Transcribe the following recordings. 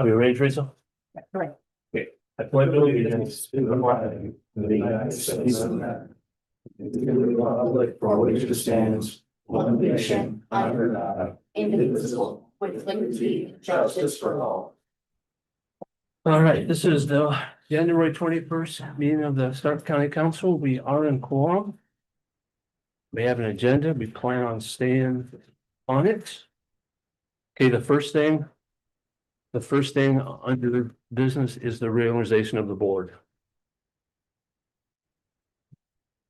Are you ready, Teresa? Right. Okay. I pledge allegiance to the flag of the United States of America, and to the republic for which it stands, one nation, under God, indivisible, with liberty and justice for all. All right, this is the January 21st meeting of the Stark County Council. We are in quorum. We have an agenda. We plan on staying on it. Okay, the first thing under business is the reorganization of the board.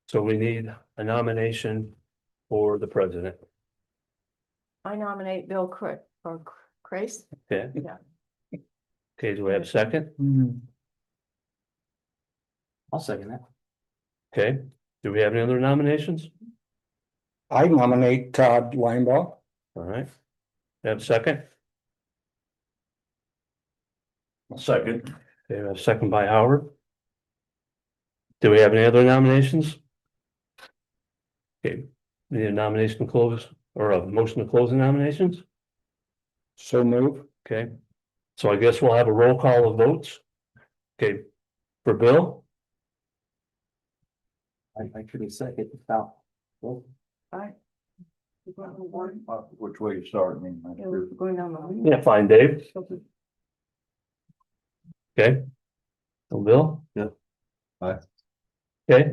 So we need a nomination for the president. I nominate Bill Crace. Okay. Yeah. Okay, do we have a second? I'll second that. Okay, do we have any other nominations? I nominate Todd Linebaugh. All right. We have a second? Second. Okay, we have a second by Howard. Do we have any other nominations? Okay, need a nomination to close or a motion to close the nominations? So move. Okay, so I guess we'll have a roll call of votes. Okay, for Bill, I couldn't second without. Aye. Which way you start, I mean. Going down the line. yeah, fine, Dave. Okay. So Bill? Yeah. Aye. Okay.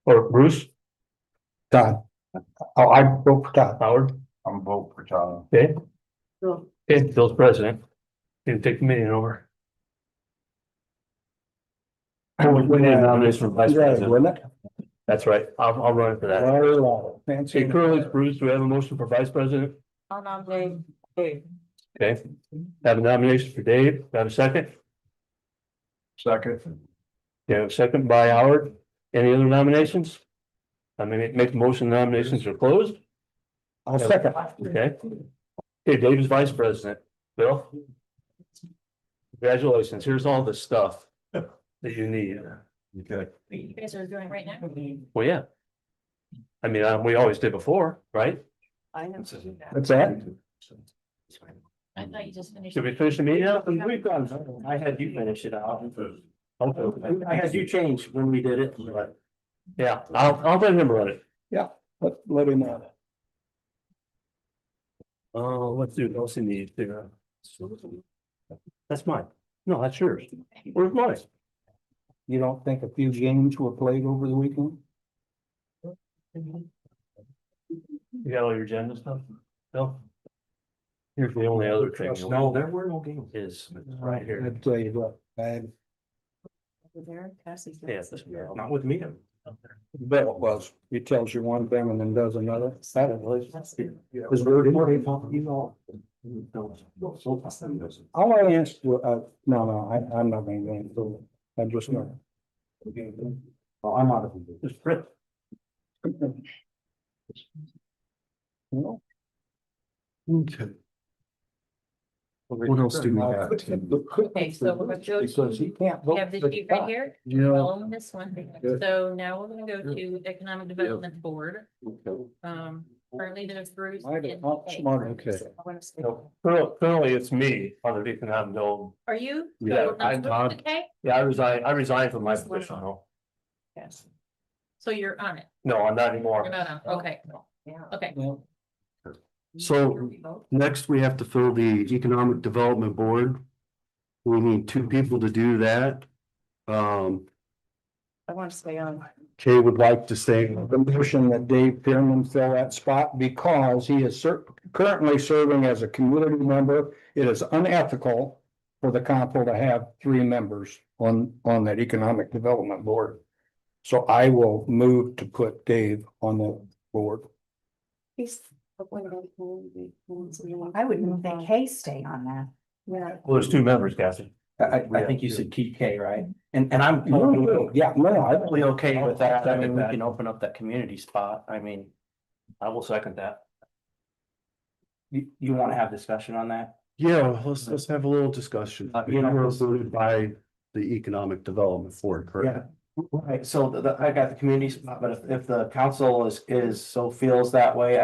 Or Bruce, Todd. Oh, I vote for Todd. Howard, I'm vote for Todd. okay, Bill. okay, Bill's president. Can take the meeting over. We need a nomination for vice Yeah, president. wouldn't it? That's right. I'll run it for that. Fancy. Okay, Curly, Bruce, do we have a motion for vice president? I'll nominate Dave. Okay. Have a nomination for Dave. Got a second? Second. Yeah, a second by Howard. Any other nominations? I mean, make the motion nominations are closed. I'll second. Okay. Okay, Dave is vice president. Bill? Congratulations. Here's all the stuff that you need. Okay. You guys are doing right now? Well, yeah. I mean, we always did before, right? I know. What's that? I thought you just finished. Did we finish the meeting now? We've done, I had you finish it out. Okay. I had you change when we did it, but. Yeah, I'll let him run it. Let him know. Oh, let's do, what else he needs to. That's mine. No, that's yours. Where's mine? You don't think a few games were played over the weekend? You got all your agenda stuff? Bill? Here's the only other thing. No, there were no games. Is right here. I'd tell you what, bad. There, Cassie's. Yeah, this girl. Not with me. Bill was, he tells you one thing and then does another. That was. Was very important. All I asked, no, I'm not gonna go into it. I'm just gonna. Oh, I'm out of. Just print. No. Okay. What else do we have? Okay, so we're gonna go Because to, he can't we vote. have the for sheet right Todd. here, Yeah. on this one. So now we're gonna go to Economic Development Board. Currently there's Bruce. I and don't- Kate. smart, okay. I wanna say- Currently, it's me on the Economic Dome. Are you? Yeah, So not Bruce, okay? Yeah, I resigned from my position. though. Yes. So you're on it, No, I'm not you're anymore. not on, okay, okay. Well, So next we have to fill the Economic Development Board. We need two people to do that. I want to stay on. Kay would like to stay. the motion that Dave Pearman fill that spot because he is currently serving as a community member. It is unethical for the council to have three members on that Economic Development Board. So I will move to put Dave on the board. I would move that Kay stay on that. Yeah. Well, there's two members, Cassie. I think you said keep Kay, right? And I'm Yeah, no, I, totally okay with that. I mean, we can open up that community spot. I mean, I will second that. you want to have discussion on that? Yeah, let's have a little discussion. You know, We're voted by the Economic Development Board, correct? Right, so I got the community spot, but if the council is so feels that way,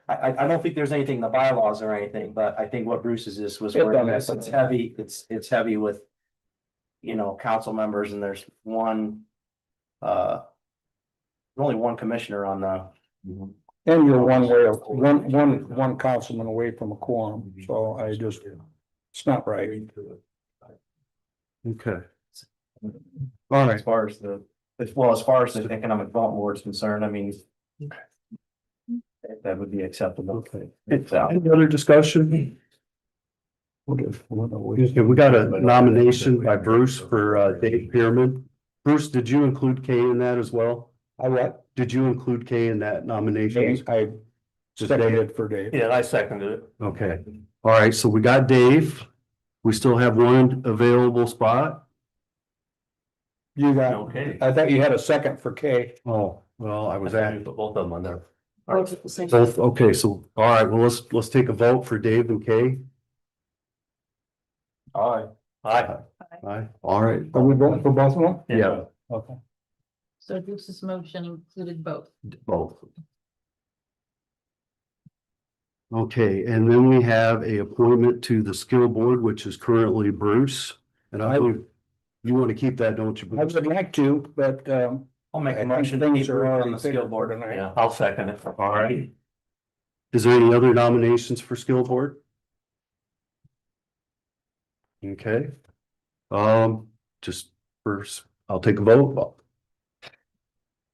I don't think there's anything in the bylaws or anything, but I think what Bruce's is was It's where on it's that. heavy, it's heavy with. You know, council members and there's one. Only one commissioner on the. And you're one councilman away from a quorum, so I just, it's not right. Okay. All right, As far as the, as far as the economic development board is concerned, I mean. That would be acceptable. okay. It's out. Any other discussion? Okay, we got a nomination by Bruce for Dave Pearman. Bruce, did you include Kay in that as well? I what? Did you include Kay in that nomination? I seconded for Dave. Yeah, I seconded it. Okay, all right, so we got Dave. We still have one available spot. You got, Okay. I thought you had a second for Kay. Oh, well, I was I at put both of them on there. both, okay, so, all right, well, let's take a vote for Dave and Kay. Aye. Aye. Aye, all right. Are we voting for both of them? Yeah, Okay. So Bruce's motion included both. both. Okay, and then we have a appointment to the skill board, which is currently Bruce. And I believe you want to keep that, don't you? I Bruce? would like to, but I'll make I a think motion to things keep are Bruce on already the skill board. tonight. Yeah, I'll second it. All right. Is there any other nominations for skill board? Okay. Just first, I'll take a vote.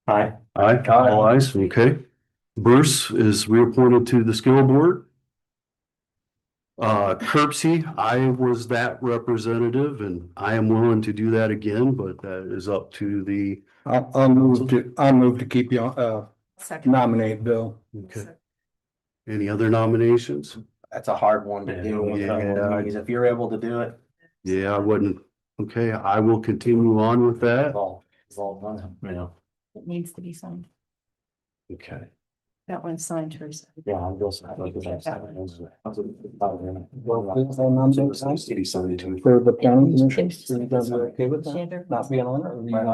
Aye. Aye, all ayes, okay. Bruce is reappointed to the skill board. Curbsy, I was that representative and I am willing to do that again, but that is up to the. I'll move to keep you, Second. nominate Bill. Okay. Any other nominations? That's a hard one to do. Yeah. Because if you're able to do it. Yeah, I wouldn't. Okay, I will continue on with that. It's all done. Yeah. It needs to be signed. Okay. That one's signed, Teresa. Yeah, I'm just. City signed too. For the planning commission, are you guys okay with that? Shaver. Not being on it, or do you want?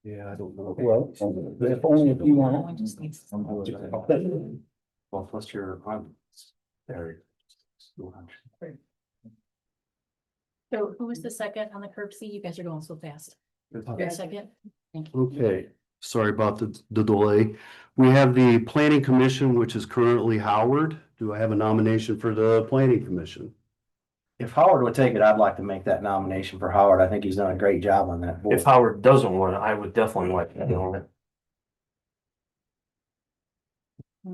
Yeah, I don't know. Well, if only if you That one want. just needs. Well, plus your. There. So who was the second on the curbsy? You guys are going so fast. You're a second? Thank you. Okay, sorry about the delay. We have the planning commission, which is currently Howard. Do I have a nomination for the planning commission? If Howard would take it, I'd like to make that nomination for Howard. I think he's done a great job on that board. If Howard doesn't want it, I would definitely like to be on it.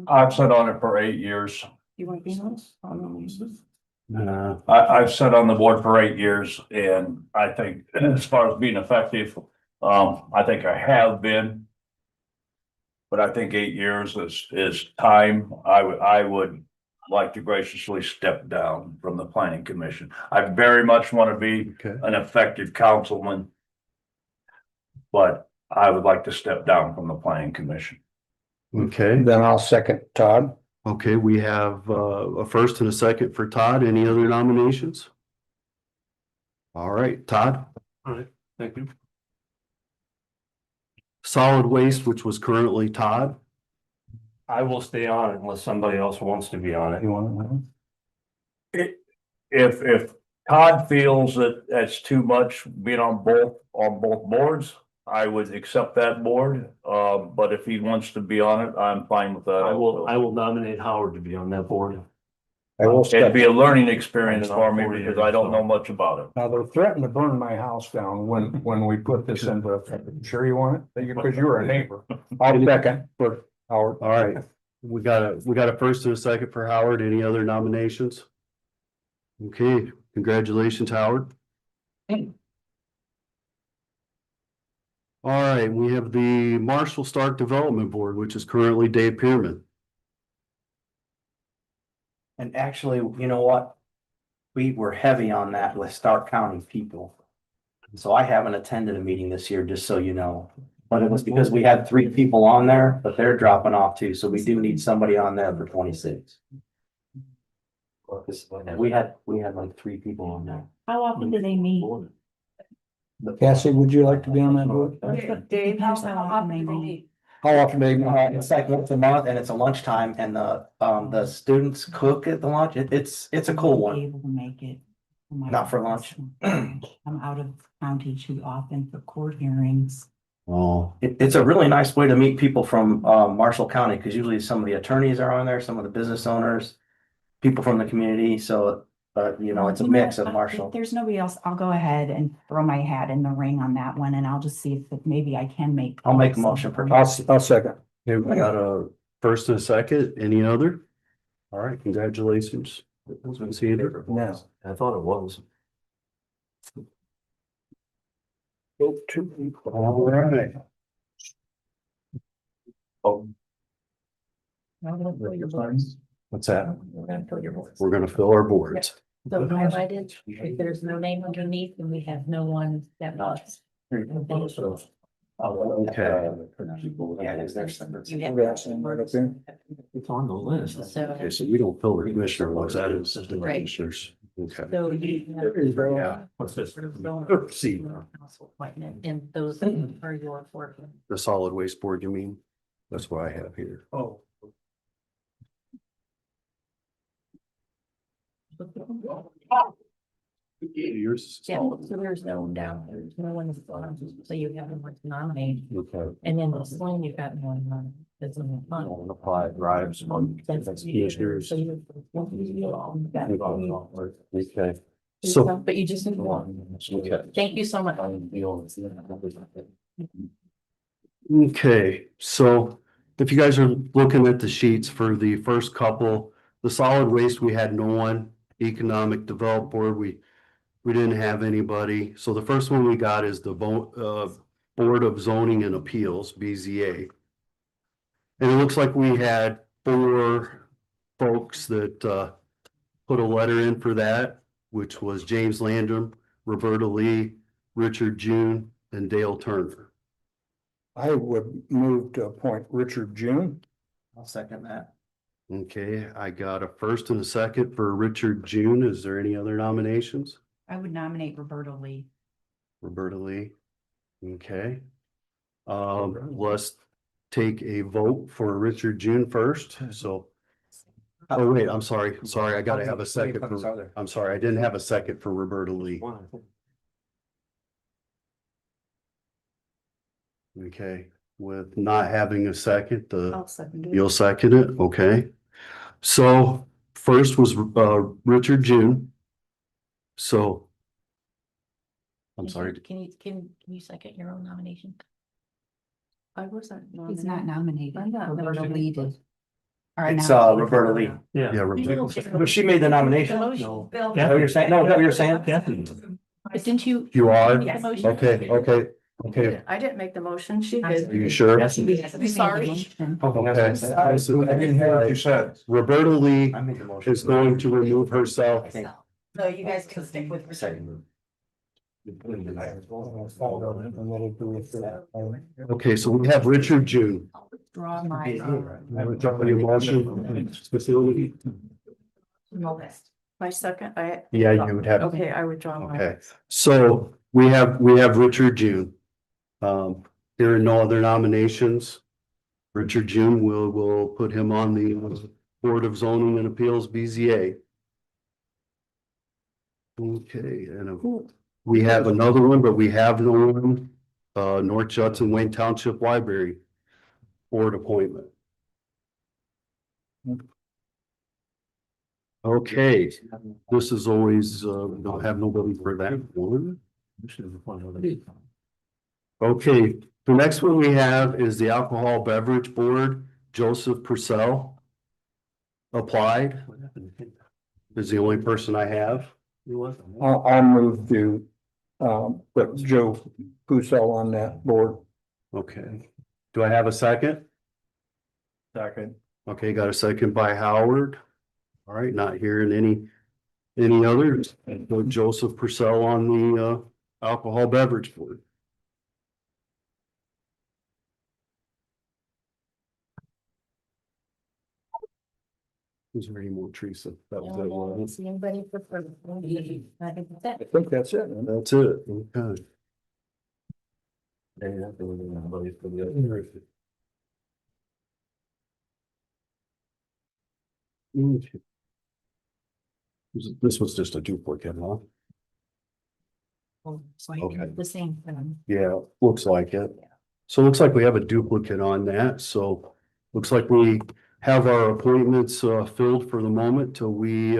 I've sat on it for 8 years. You want to be on? I've sat on the board for 8 years and I think as far as being effective, I think I have been. But I think 8 years is time. I would like to graciously step down from the planning commission. I very much want to be Okay, an effective councilman. But I would like to step down from the planning commission. okay, Then I'll second Todd. okay, we have a first and a second for Todd. Any other nominations? All right, Todd. All right, thank you. Solid waste, which was currently Todd. I will stay on it unless somebody else wants to be on it. You want If Todd feels that that's too much being on both boards, I would accept that board. But if he wants to be on it, I'm fine with that. I will nominate Howard to be on that board. I will It'd step. be a learning experience for me because I don't know much about it. Now, they're threatening to burn my house down when we put this into effect. Sure you want it? Because you're a neighbor. I'll second for Howard. All right, we got a first and a second for Howard. Any other nominations? Okay, congratulations, Howard. All right, we have the Marshall Stark Development Board, which is currently Dave Pearman. And actually, you know what? We were heavy on that with Stark County people. So I haven't attended a meeting this year, just so you know. But it was because we had 3 people on there, but they're dropping off too, so we do need somebody on there for 26. We had like 3 people on there. How often do they meet? Cassie, would you like to be on that board? Dave, how often they meet? How often they? It's like once a month and it's a lunchtime and the students cook at the lunch. It's a cool Be one. Able to make it. Not for lunch. I'm out of county too often for court hearings. Oh, It's a really nice way to meet people from Marshall County, because usually some of the attorneys are on there, some of the business owners, people from the community, so you know, it's a mix of If Marshall. there's nobody else, I'll go ahead and throw my hat in the ring on that one, and I'll just see if maybe I can make. I'll make a motion for. I'll second. okay, we got a first and a second. Any other? All right, congratulations. Ms. Andrew. No. I thought it was. All right. What's that? We're gonna fill our boards. So highlighted, if there's no name underneath, and we have no one that was. Okay. Yeah, it is there separate. You have- It's on the list. So, Okay, so we don't fill the commissioner ones, that is the Right. commissioners. Okay. so you. Yeah. What's this? See. Council appointment, and those are your four. The solid waste board, you mean? That's what I have here. Oh. Yours is Yeah, solid. so there's no one down, there's no one, so you have no one to nominate, Okay. and then this one, you've got no one, that's in the fund. On apply drives on. That's commissioners. So you. Okay. So, But you just need one. okay. Thank you so much. Okay, so if you guys are looking at the sheets for the first couple, the solid waste, we had no one. Economic Development Board, we didn't have anybody. So the first one we got is the Board of Zoning and Appeals, BZA. And it looks like we had 4 folks that put a letter in for that, which was James Landrum, Roberta Lee, Richard June, and Dale Turner. I would move to appoint Richard June. I'll second that. Okay, I got a first and a second for Richard June. Is there any other nominations? I would nominate Roberta Lee. Roberta Lee. Okay. Let's take a vote for Richard June first, so. Oh, wait, I'm sorry, I gotta have a second for, I'm sorry, I didn't have a second for Roberta Lee. Okay, with not having a second, I'll second it. you'll second it, okay? So first was Richard June. So. I'm sorry, Can you second your own nomination? I wasn't. He's not nominated. I'm not Roberta nominated. Lee did. Or It's nominated. Roberta Lee. yeah, But she made the nomination. The No. motion. Is that what you're saying? No, is that what you're saying? But didn't you? you are, Yes. okay, I didn't make the motion, she are you sure? Yes, sorry. Okay. I didn't hear what you said. Roberta Lee I made the motion. is going to remove herself. I think. So you guys can stick with. Second. Okay, so we have Richard June. Draw my. Any motion? Facility? My second, Yeah, you would have. okay, I withdraw Okay, so we have Richard June. There are no other nominations. Richard June, we'll put him on the Board of Zoning and Appeals, BZA. Okay, and we have another one, but we have no one, North Judson Wayne Township Library Board appointment. Okay, this is always, don't have nobody for that one. Okay, the next one we have is the Alcohol Beverage Board, Joseph Purcell. Applied. Is the only person I have. I'll move to, put Joe Pusell on that board. Okay, do I have a second? Second. Okay, got a second by Howard. All right, not hearing any others. Put Joseph Purcell on the Alcohol Beverage Board. Was there any more, Teresa? That was it, wasn't it? See anybody prefer? I think that's I it. think that's it. That's it, okay. This was just a duplicate, huh? It's like Okay. the same thing. Yeah, looks like it. So it looks like we have a duplicate on that, so looks like we have our appointments filled for the moment till we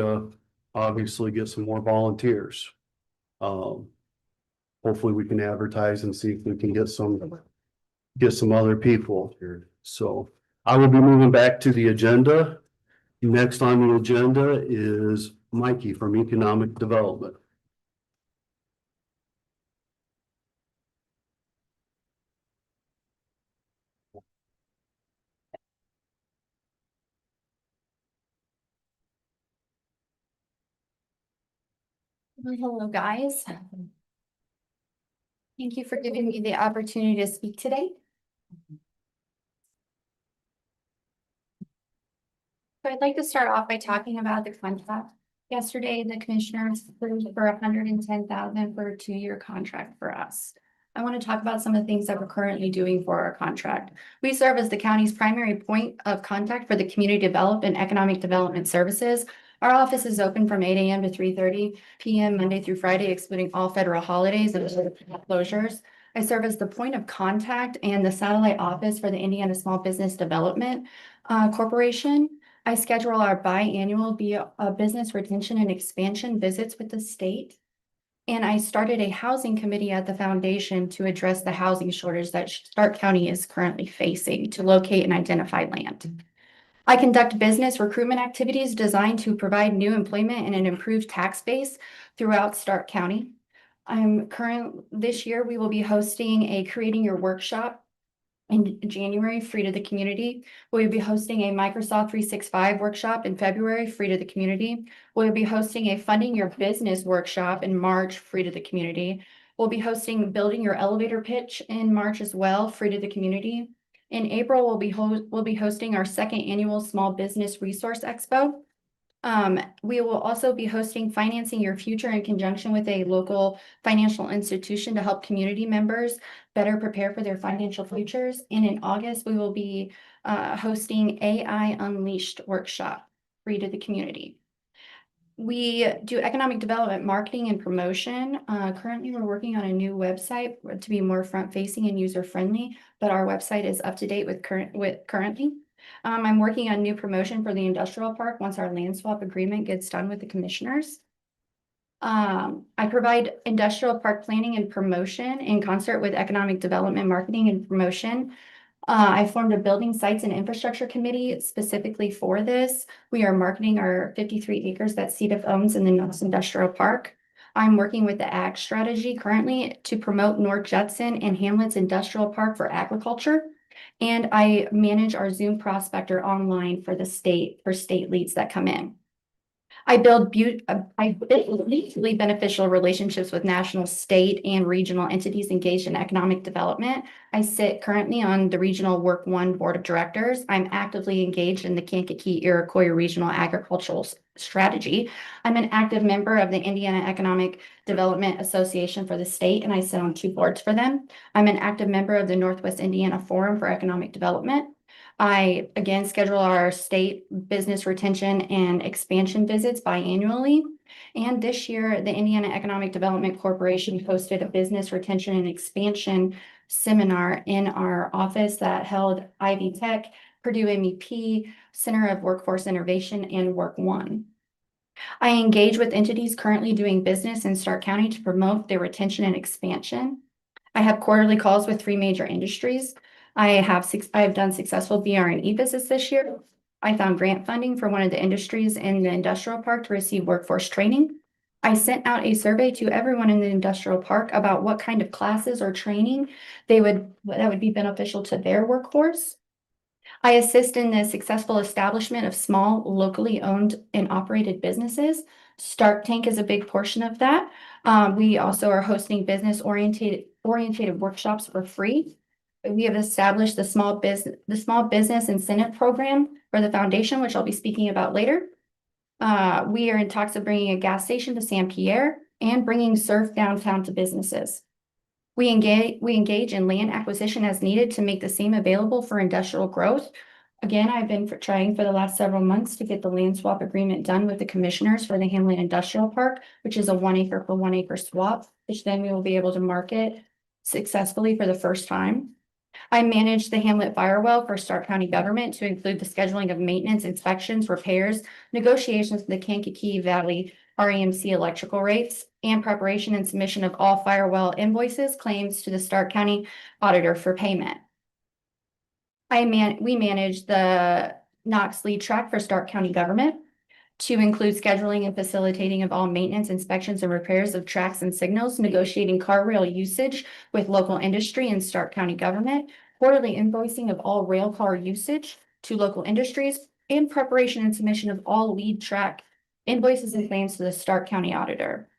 obviously get some more volunteers. Hopefully we can advertise and see if we can get some other people here. So I will be moving back to the agenda. Next on the agenda is Mikey from Economic Development. Hello, guys. Thank you for giving me the opportunity to speak today. So I'd like to start off by talking about the contract. Yesterday, the commissioners approved for $110,000 for a 2-year contract for us. I want to talk about some of the things that we're currently doing for our contract. We serve as the county's primary point of contact for the community development and economic development services. Our office is open from 8 a.m. to 3:30 p.m. Monday through Friday, excluding all federal holidays and closures. I serve as the point of contact and the satellite office for the Indiana Small Business Development Corporation. I schedule our biannual business retention and expansion visits with the state. And I started a housing committee at the foundation to address the housing shortage that Stark County is currently facing to locate and identify land. I conduct business recruitment activities designed to provide new employment and an improved tax base throughout Stark County. This year, we will be hosting a Creating Your Workshop in January, free to the community. We'll be hosting a Microsoft 365 workshop in February, free to the community. We'll be hosting a Funding Your Business workshop in March, free to the community. We'll be hosting Building Your Elevator Pitch in March as well, free to the community. In April, we'll be hosting our 2nd annual Small Business Resource Expo. We will also be hosting Financing Your Future in conjunction with a local financial institution to help community members better prepare for their financial futures. And in August, we will be hosting AI Unleashed workshop, free to the community. We do economic development, marketing, and promotion. Currently, we're working on a new website to be more front-facing and user-friendly, but our website is up to date with currently. I'm working on new promotion for the industrial park once our land swap agreement gets done with the commissioners. I provide industrial park planning and promotion in concert with economic development, marketing, and promotion. I formed a building sites and infrastructure committee specifically for this. We are marketing our 53 acres that CDF owns in the Knox Industrial Park. I'm working with the ag strategy currently to promote North Judson and Hamlet's Industrial Park for agriculture. And I manage our Zoom prospector online for the state, for state leads that come in. I build mutually beneficial relationships with national, state, and regional entities engaged in economic development. I sit currently on the Regional Work One Board of Directors. I'm actively engaged in the Kankakee Iroquois Regional Agricultural Strategy. I'm an active member of the Indiana Economic Development Association for the state, and I sit on 2 boards for them. I'm an active member of the Northwest Indiana Forum for Economic Development. I, again, schedule our state business retention and expansion visits biannually. And this year, the Indiana Economic Development Corporation hosted a business retention and expansion seminar in our office that held Ivy Tech, Purdue MEP, Center of Workforce Innovation, and Work One. I engage with entities currently doing business in Stark County to promote their retention and expansion. I have quarterly calls with 3 major industries. I have done successful BR&E visits this year. I found grant funding for one of the industries in the industrial park to receive workforce training. I sent out a survey to everyone in the industrial park about what kind of classes or training that would be beneficial to their workforce. I assist in the successful establishment of small, locally owned and operated businesses. Stark Tank is a big portion of that. We also are hosting business-oriented workshops for free. We have established the small business incentive program for the foundation, which I'll be speaking about later. We are in talks of bringing a gas station to San Pierre and bringing surf downtown to businesses. We engage in land acquisition as needed to make the same available for industrial growth. Again, I've been trying for the last several months to get the land swap agreement done with the commissioners for the Hamlet Industrial Park, which is a 1 acre for 1 acre swap, which then we will be able to market successfully for the first time. I manage the Hamlet Firewell for Stark County government to include the scheduling of maintenance, inspections, repairs, negotiations with the Kankakee Valley REMC electrical rates, and preparation and submission of all Firewell invoices, claims to the Stark County auditor for payment. We manage the Knox lead track for Stark County government to include scheduling and facilitating of all maintenance, inspections, and repairs of tracks and signals, negotiating car rail usage with local industry and Stark County government, quarterly invoicing of all rail car usage to local industries, and preparation and submission of all lead track invoices and claims to the Stark County auditor.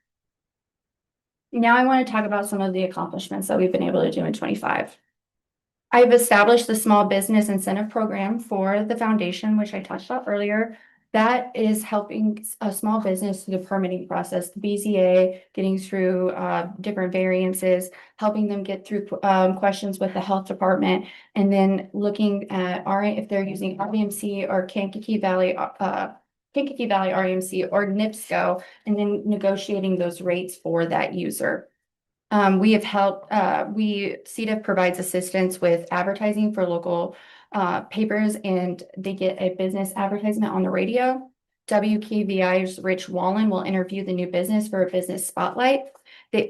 Now I want to talk about some of the accomplishments that we've been able to do in 25. I've established the small business incentive program for the foundation, which I touched on earlier. That is helping a small business through the permitting process, the BZA, getting through different variances, helping them get through questions with the health department, and then looking at if they're using REMC or Kankakee Valley REMC or NIPSCO, and then negotiating those rates for that user. We have helped, CEDA provides assistance with advertising for local papers, and they get a business advertisement on the radio. WKVI's Rich Wallen will interview the new business for a business spotlight.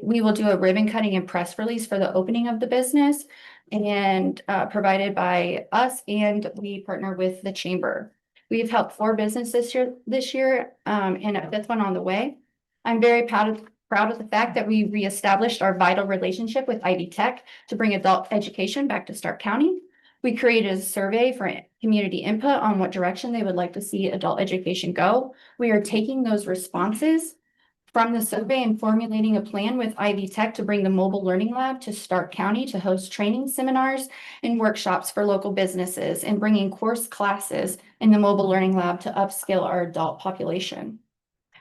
We will do a ribbon cutting and press release for the opening of the business, and provided by us, and we partner with the chamber. We've helped 4 businesses this year, and a 5th one on the way. I'm very proud of the fact that we reestablished our vital relationship with Ivy Tech to bring adult education back to Stark County. We created a survey for community input on what direction they would like to see adult education go. We are taking those responses from the survey and formulating a plan with Ivy Tech to bring the mobile learning lab to Stark County to host training seminars and workshops for local businesses, and bringing course classes in the mobile learning lab to upskill our adult population.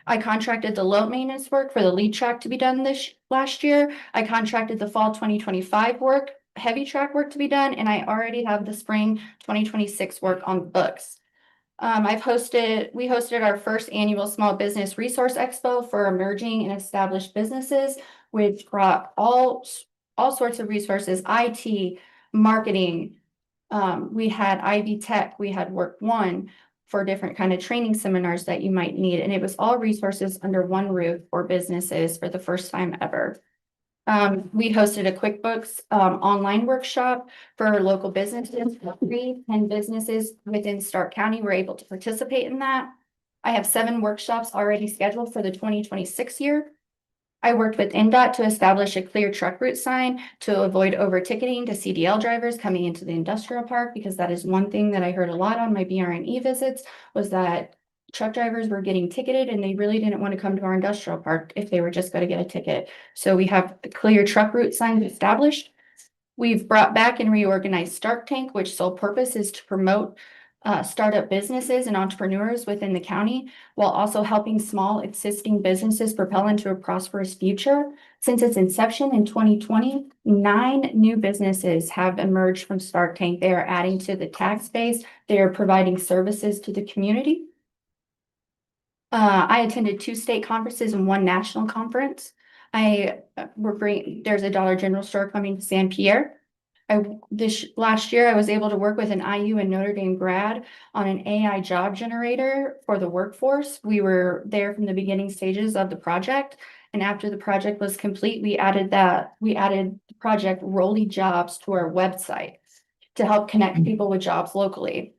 I contracted the low maintenance work for the lead track to be done last year. I contracted the fall 2025 work, heavy track work to be done, and I already have the spring 2026 work on the books. We hosted our first annual Small Business Resource Expo for emerging and established businesses, which brought all sorts of resources, IT, marketing. We had Ivy Tech, we had Work One for different kind of training seminars that you might need. And it was all resources under one roof for businesses for the first time ever. We hosted a QuickBooks online workshop for local businesses. 10 businesses within Stark County were able to participate in that. I have 7 workshops already scheduled for the 2026 year. I worked with NDOT to establish a clear truck route sign to avoid over ticketing to CDL drivers coming into the industrial park, because that is one thing that I heard a lot on my BRNE visits, was that truck drivers were getting ticketed and they really didn't want to come to our industrial park if they were just going to get a ticket. So we have clear truck route signs established. We've brought back and reorganized Stark Tank, which sole purpose is to promote startup businesses and entrepreneurs within the county, while also helping small existing businesses propel into a prosperous future. Since its inception in 2020, 9 new businesses have emerged from Stark Tank. They are adding to the tax base. They are providing services to the community. I attended 2 state conferences and 1 national conference. There's a Dollar General store coming to San Pierre. This last year, I was able to work with an IU and Notre Dame grad on an AI job generator for the workforce. We were there from the beginning stages of the project. And after the project was complete, we added the project Rolly Jobs to our website to help connect people with jobs locally.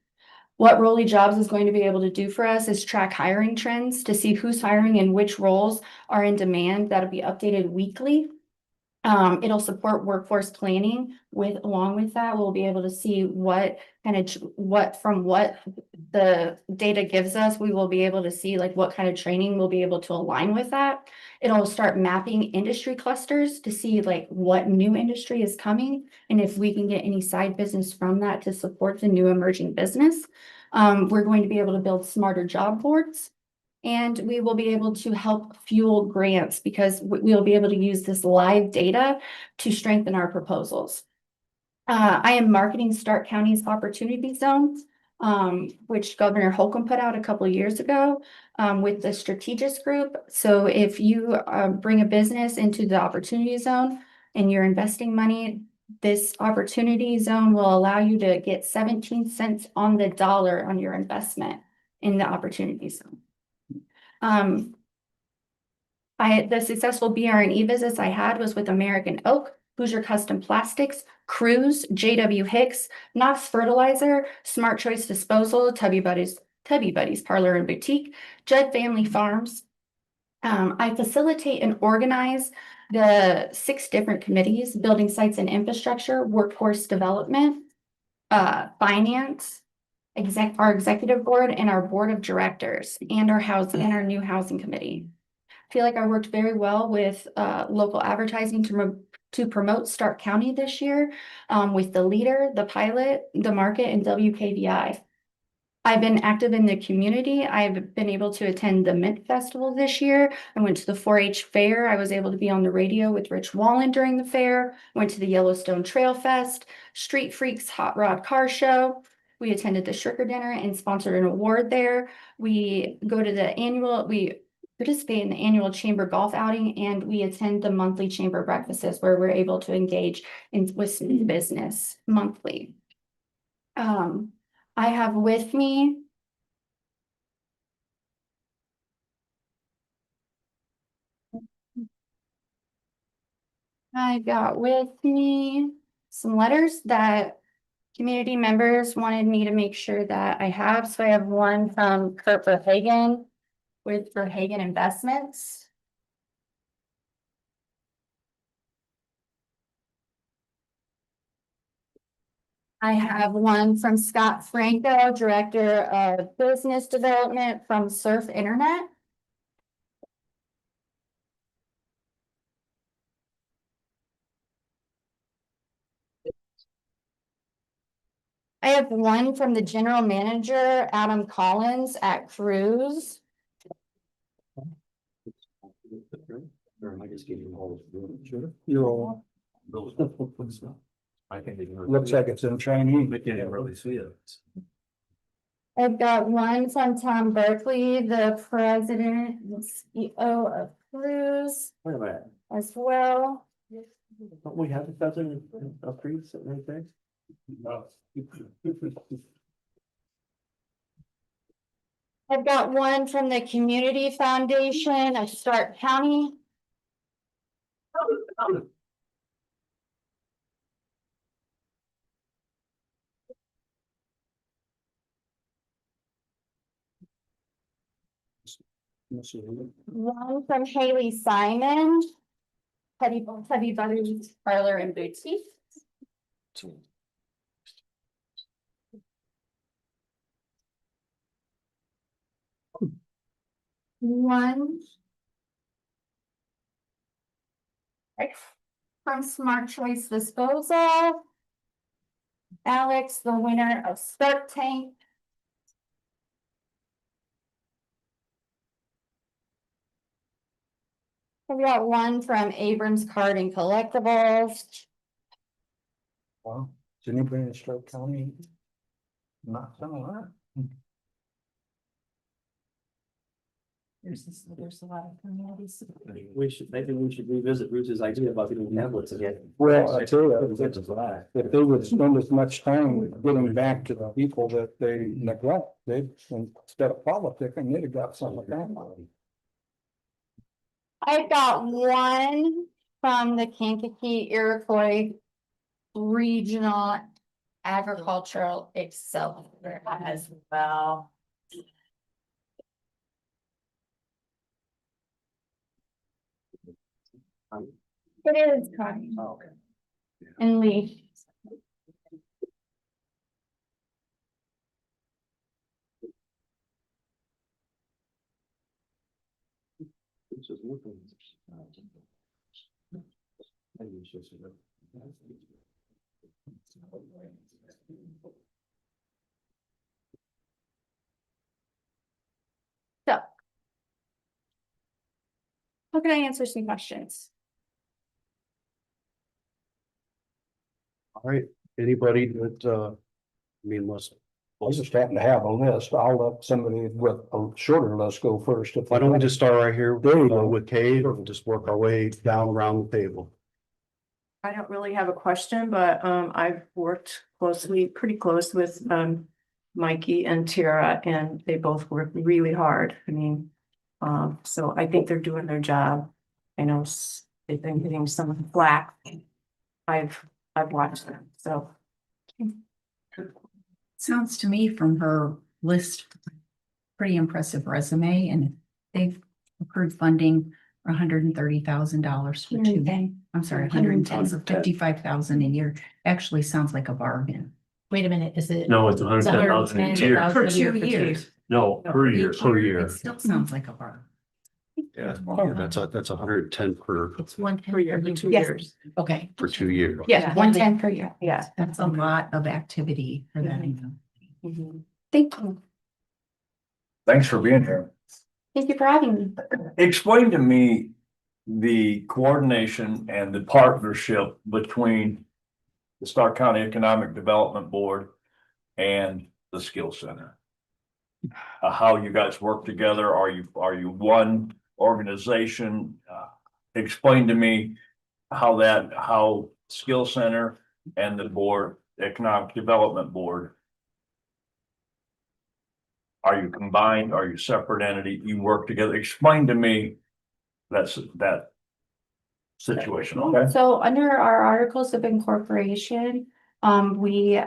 What Rolly Jobs is going to be able to do for us is track hiring trends to see who's hiring and which roles are in demand. That'll be updated weekly. It'll support workforce planning. Along with that, we'll be able to see what the data gives us. We will be able to see like what kind of training we'll be able to align with that. It'll start mapping industry clusters to see like what new industry is coming, and if we can get any side business from that to support the new emerging business. We're going to be able to build smarter job boards. And we will be able to help fuel grants, because we'll be able to use this live data to strengthen our proposals. I am marketing Stark County's opportunity zone. which Governor Holcomb put out a couple of years ago, with the strategist group. So if you, bring a business into the opportunity zone and you're investing money, this opportunity zone will allow you to get 17 cents on the dollar on your investment in the opportunity zone. The successful BR&E visits I had was with American Oak, Hoosier Custom Plastics, Cruise, JW Hicks, Knox Fertilizer, Smart Choice Disposal, Tubby Buddies Parlor and Boutique, Judd Family Farms. I facilitate and organize the 6 different committees: building sites and infrastructure, workforce development, finance, our executive board, and our board of directors, and our new housing committee. I feel like I worked very well with local advertising to promote Stark County this year, with the leader, the pilot, the market, and WKVI. I've been active in the community. I've been able to attend the Mint Festival this year. I went to the 4-H fair. I was able to be on the radio with Rich Wallen during the fair. Went to the Yellowstone Trail Fest, Street Freaks Hot Rod Car Show. We attended the Shricker Dinner and sponsored an award there. We participate in the annual chamber golf outing, and we attend the monthly chamber breakfasts where we're able to engage with business monthly. I have with me some letters that community members wanted me to make sure that I have. So I have one from Kurt Verhagen with Verhagen Investments. I have one from Scott Franco, Director of Business Development from Surf Internet. I have one from the General Manager, Adam Collins at Cruise. Or am I just giving you all? Sure. You're all, I think they can. looks like it's in Chinese. They can't really see it. I've got one from Tom Berkeley, the president and CEO of Cruise Wait a minute, as well. don't we have a dozen of trees sitting right there? I've got one from the Community Foundation of Stark County. One from Haley Simon, Tubby Buddies Parlor and Boutique. One from Smart Choice Disposal, Alex, the winner of Stark Tank. I've got one from Abrams Card and Collectibles. Wow, is anybody in Stark County? Not some of that. There's a lot of communities. Maybe we should revisit Bruce's idea about getting tablets again. Well, I tell you, if they would spend as much time getting back to the people that they neglect, instead of politicking, they'd have got something done. I've got one from the Kankakee Iroquois Regional Agricultural Accelerator as well. It is cotton. Okay. And leaf. So. How can I answer some questions? All right, anybody that, I mean, unless I just happen to have a list. I'll let somebody with a shorter list go first. If Why don't we just start right here There you go. with Kate, or just work our way down around the table? I don't really have a question, but I've worked pretty close with Mikey and Tara, and they both work really hard. I mean, so I think they're doing their job. I know they've been getting some flack. I've watched them, so. Sounds to me from her list, pretty impressive resume, and they've approved funding for $130,000 for two. I'm sorry, 110, so 55,000 a year. Actually sounds like a bargain. Wait a minute, is it? No, it's 110,000 a year. For 2 years. No, per year. Per year. It still sounds like a bargain. Yeah. That's 110 per, It's 110 Per year for 2 Yes. years. Okay, for 2 years. Yeah. 110 per year. Yeah. that's a lot of activity for that. Mhm. Thank you. Thanks for being here. Thank you for having me. Explain to me the coordination and the partnership between the Stark County Economic Development Board and the Skill Center. How you guys work together? Are you one organization? Explain to me how Skill Center and the board, Economic Development Board. Are you combined? Are you separate entity? You work together? Explain to me that situation, okay? So under our articles of incorporation, we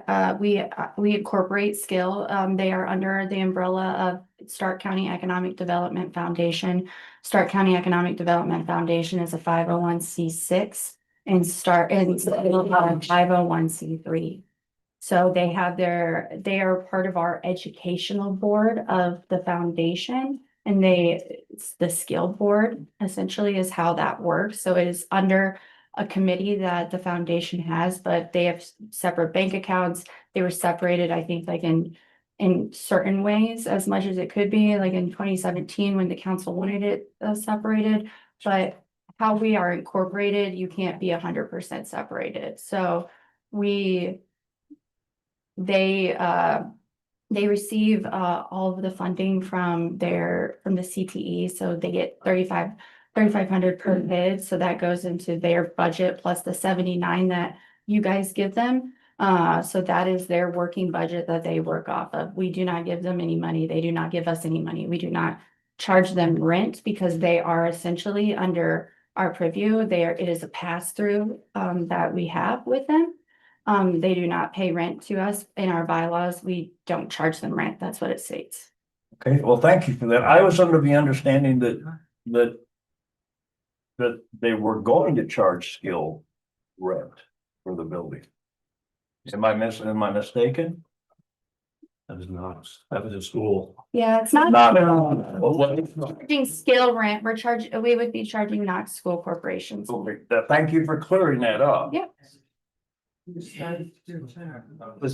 incorporate skill. They are under the umbrella of Stark County Economic Development Foundation. Stark County Economic Development Foundation is a 501c6 and is a 501c3. So they are part of our educational board of the foundation, and it's the skill board essentially is how that works. So it is under a committee that the foundation has, but they have separate bank accounts. They were separated, I think, like in certain ways as much as it could be, like in 2017 when the council wanted it separated. But how we are incorporated, you can't be 100% separated. So they receive all of the funding from the CTE, so they get 3,500 per bid, so that goes into their budget plus the 79 that you guys give them. So that is their working budget that they work off of. We do not give them any money. They do not give us any money. We do not charge them rent because they are essentially under our purview. It is a pass-through that we have with them. They do not pay rent to us. In our bylaws, we don't charge them rent. That's what it states. Okay, well, thank you for that. I was under the understanding that they were going to charge skill rent for the building. Am I mistaken? That was not, that was in school. Yeah, it's not Not. charging skill rent. We would be charging not school corporations. Thank you for clearing that up. Yeah. Is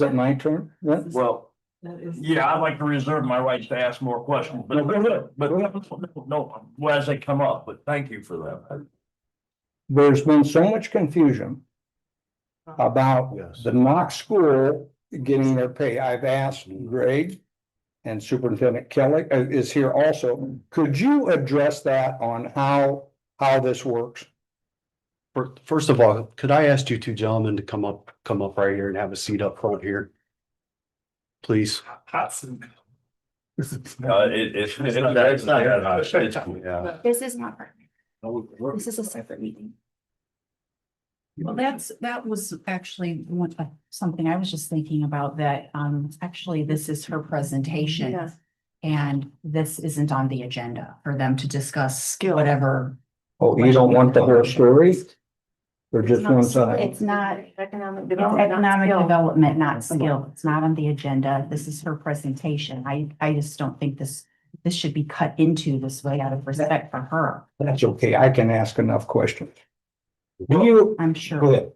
it my turn? Yeah. Well, yeah, I'd like to reserve my rights to ask more questions, but no, as they come up, but thank you for that. There's been so much confusion about Yes. the Knox School getting their pay. I've asked Greg and Superintendent Kelly is here also. Could you address that on how this works? First of all, could I ask you two gentlemen to come up right here and have a seat up front here? Please. It's Yeah. This is not, this is a separate meeting. Well, that was actually something I was just thinking about that, actually, this is her presentation. Yeah. And this isn't on the agenda for them to discuss Skill. whatever. Oh, you don't want the whole story? Or just one side? It's not Economic Economic skill. development, not skill. It's not on the agenda. This is her presentation. I just don't think this should be cut into this way out of respect for her. That's okay. I can ask enough questions. Do you, I'm sure. go ahead.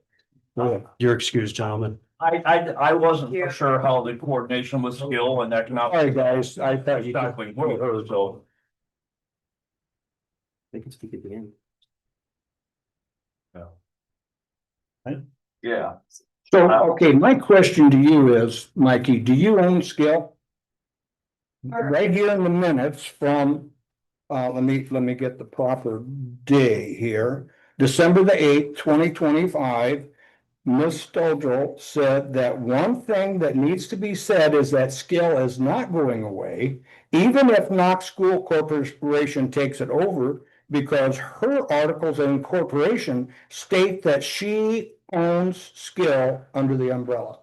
Go ahead. You're excused, gentlemen. I wasn't for sure how the coordination with skill and economic. Sorry, guys. I thought you. Exactly, so. They can speak again. Yeah, So, okay, my question to you is, Mikey, do you own skill? Right here in the minutes from, let me get the proper day here. December the 8th, 2025. Ms. Stovall said that one thing that needs to be said is that skill is not going away, even if Knox School Corporation takes it over, because her articles of incorporation state that she owns skill under the umbrella.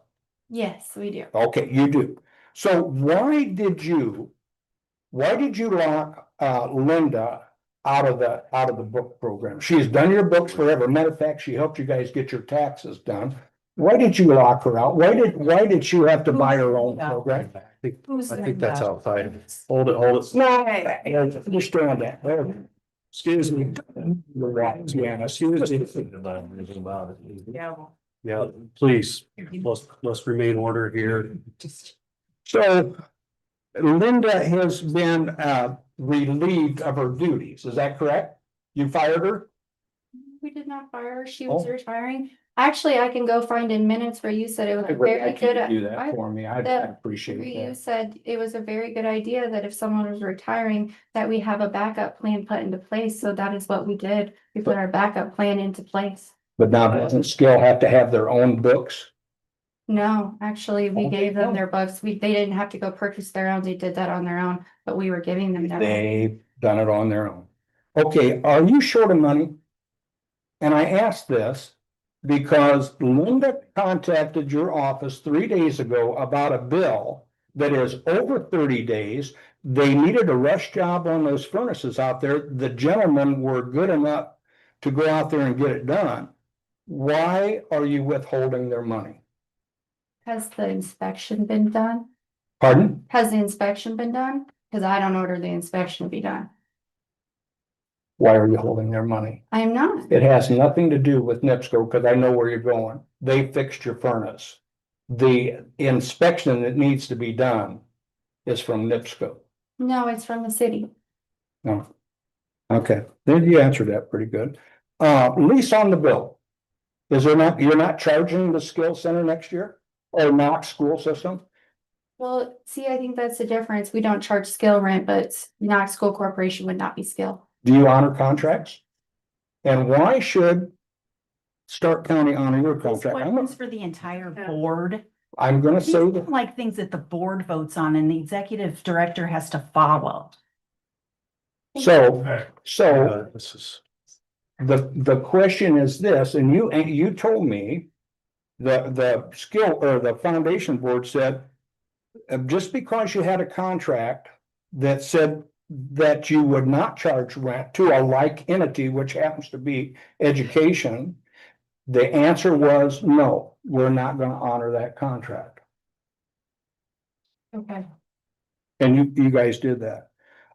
Yes, we do. Okay, you do. So why did you lock Linda out of the book program? She's done your books forever. Matter of fact, she helped you guys get your taxes done. Why did you lock her out? Why did she have to buy her own program? I think that's outside. Hold it. No, I understand that. Excuse me. Yeah, excuse me. Yeah. Yeah, please, let's remain order here. So Linda has been relieved of her duties, is that correct? You fired her? We did not fire her. She was Oh. retiring. Actually, I can go find in minutes where you said it was a very good. Do that for me, I appreciate You that. said it was a very good idea that if someone was retiring, that we have a backup plan put into place. So that is what we did. We put our backup plan into place. But now doesn't Skill have to have their own books? No, actually, we Okay, gave them no. their books. They didn't have to go purchase their own. They did that on their own, but we were giving them their own. They've done it on their own. Okay, are you short of money? And I asked this because Linda contacted your office 3 days ago about a bill that is over 30 days. They needed a rush job on those furnaces out there. The gentlemen were good enough to go out there and get it done. Why are you withholding their money? Has the inspection been done? Pardon? Has the inspection been done? Because I don't order the inspection to be done. Why are you holding their money? I am not. It has nothing to do with NIPSCO because I know where you're going. They fixed your furnace. The inspection that needs to be done is from NIPSCO. No, it's from the city. No. Okay, then you answered that pretty good. Lease on the bill. Is there not, you're not charging the skill center next year or Knox school system? Well, see, I think that's the difference. We don't charge skill rent, but Knox School Corporation would not be skill. Do you honor contracts? And why should Stark County honor your This contract? question's for the entire board. I'm gonna These say are that, like things that the board votes on and the executive director has to follow. so, This is. the question is this, and you told me. The skill or the foundation board said. Just because you had a contract that said that you would not charge rent to a like entity, which happens to be education. The answer was no, we're not gonna honor that contract. Okay. And you guys did that.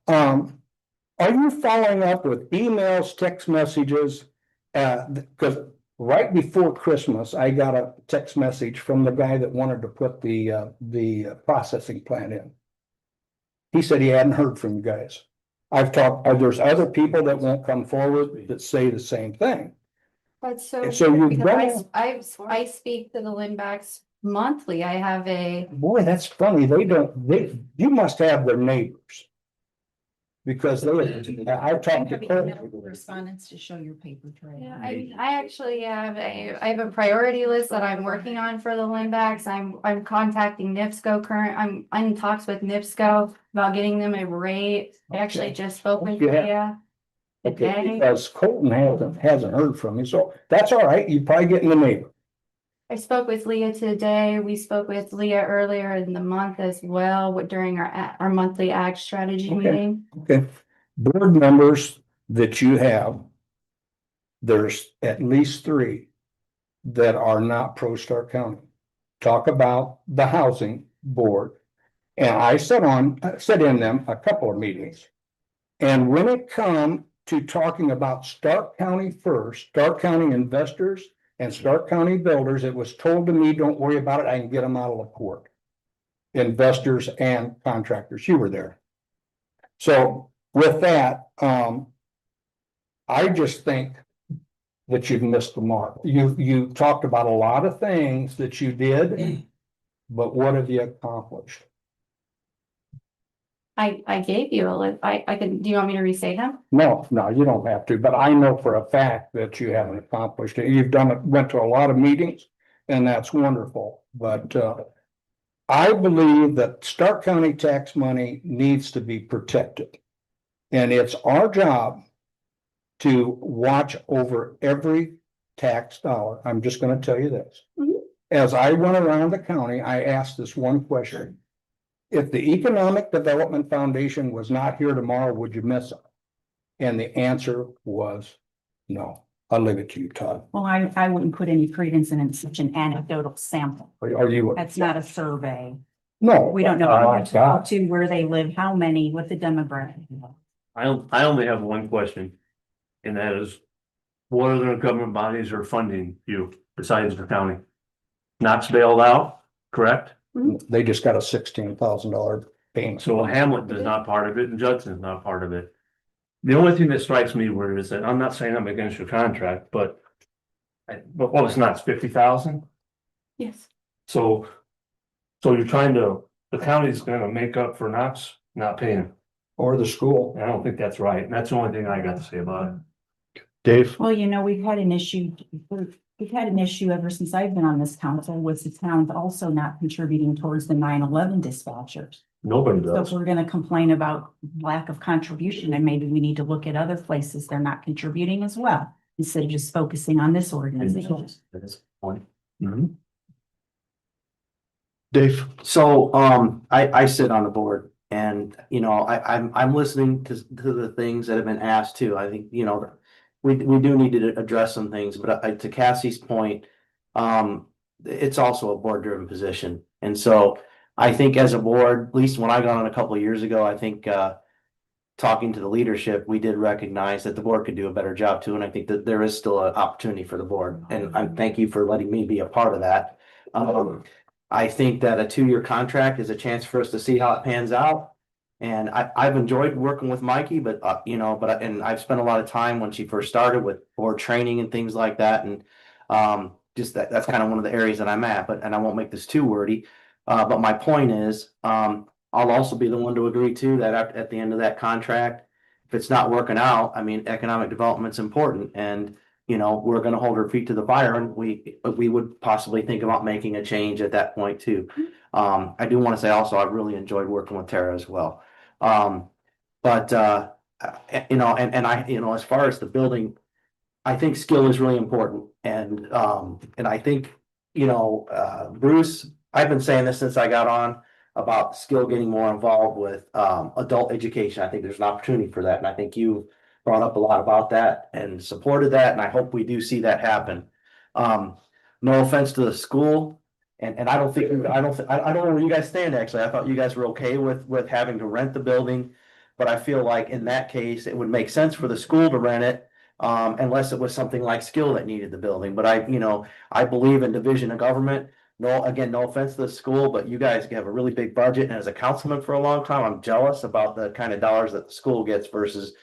Are you following up with emails, text messages? Because right before Christmas, I got a text message from the guy that wanted to put the processing plant in. He said he hadn't heard from you guys. I've talked, there's other people that won't come forward that say the same thing. That's so. So you've because done- I speak to the Lindbacks monthly. I have a. Boy, that's funny. You must have their neighbors. Because I've talked to. Correspondence to show your paper trail. Yeah, I actually have a priority list that I'm working on for the Lindbacks. I'm contacting NIPSCO I'm in talks with NIPSCO about getting them a rate. I actually just spoke with Yeah. Leah. Okay, today. because Colton hasn't heard from me, so that's all right. You probably getting the neighbor. I spoke with Leah today. We spoke with Leah earlier in the month as well, during our monthly ag strategy Okay. meeting. Okay, board members that you have. There's at least 3 that are not pro Stark County. Talk about the housing board. And I sat in them a couple of meetings. And when it come to talking about Stark County first, Stark County investors and Stark County builders, it was told to me, don't worry about it, I can get them out of the port. Investors and contractors, you were there. So with that, I just think that you've missed the mark. You talked about a lot of things that you did, but what have you accomplished? I gave you a list. I can, do you want me to re-say them? No, you don't have to, but I know for a fact that you haven't accomplished it. You've done it, went to a lot of meetings, and that's wonderful, but I believe that Stark County tax money needs to be protected. And it's our job to watch over every tax dollar. I'm just gonna tell you this. Mhm. As I went around the county, I asked this one question. If the Economic Development Foundation was not here tomorrow, would you miss it? And the answer was no. I'll leave it to you, Todd. Well, I wouldn't put any credence in such an anecdotal sample. Are you? That's not a survey. No. We don't know Oh, who my to talk God. to, where they live, how many, what the demographic. I only have one question. And that is, what other government bodies are funding you besides the county? Knox bailed out, correct? They just got a $16,000 payment. So Hamlet is not part of it and Judson's not part of it. The only thing that strikes me where is that, I'm not saying I'm against your contract, but what was Knox, 50,000? Yes. So you're trying to, the county's gonna make up for Knox not paying. Or the school. I don't think that's right. And that's the only thing I got to say about it. Dave? Well, we've had an issue, ever since I've been on this council with the towns also not contributing towards the 9/11 dispatchers. Nobody So if does. we're gonna complain about lack of contribution, then maybe we need to look at other places they're not contributing as well, instead of just focusing on this organization. That's the point. Dave? So, I sit on the board and, I'm listening to the things that have been asked too. I think, we do need to address some things, but to Cassie's point, it's also a board driven position. And so I think as a board, at least when I got on a couple of years ago, I think, talking to the leadership, we did recognize that the board could do a better job too. And I think that there is still an opportunity for the board. And I thank you for letting me be a part of that. I think that a 2-year contract is a chance for us to see how it pans out. And I've enjoyed working with Mikey, but and I've spent a lot of time when she first started with board training and things like that. And just that's kind of one of the areas that I'm at, and I won't make this too wordy. But my point is, I'll also be the one to agree to that at the end of that contract, if it's not working out, I mean, economic development's important and we're gonna hold our feet to the fire and we would possibly think about making a change at that point too. I do want to say also, I've really enjoyed working with Tara as well. But as far as the building, I think skill is really important. And I think, Bruce, I've been saying this since I got on about skill getting more involved with adult education. I think there's an opportunity for that. And I think you brought up a lot about that and supported that. And I hope we do see that happen. No offense to the school. And I don't think, I don't know where you guys stand, actually. I thought you guys were okay with having to rent the building. But I feel like in that case, it would make sense for the school to rent it. Unless it was something like skill that needed the building. But I believe in division of government. No, again, no offense to the school, but you guys have a really big budget. And as a councilman for a long time, I'm jealous about the kind of dollars that the school gets versus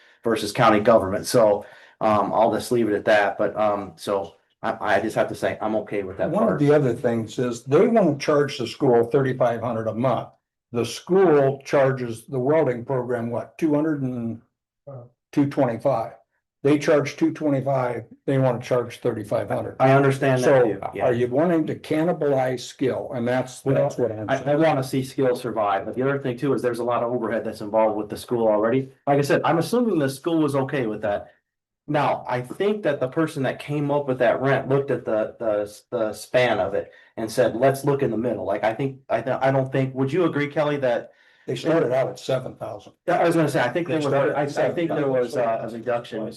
county government. So I'll just leave it at that. But so I just have to say, I'm okay with that One of part. the other things is they want to charge the school $3,500 a month. The school charges the welding program, what, 225. They charge $225, they want to charge $3,500. I understand that So too. Yeah. are you wanting to cannibalize skill? And that's what I'm I saying. want to see skill survive, but the other thing too is there's a lot of overhead that's involved with the school already. Like I said, I'm assuming the school was okay with that. Now, I think that the person that came up with that rent looked at the span of it and said, let's look in the middle. Like, I don't think, would you agree, Kelly, that? They started out at 7,000. I was gonna say, I think They there was, started I at think there was a 7,000. reduction.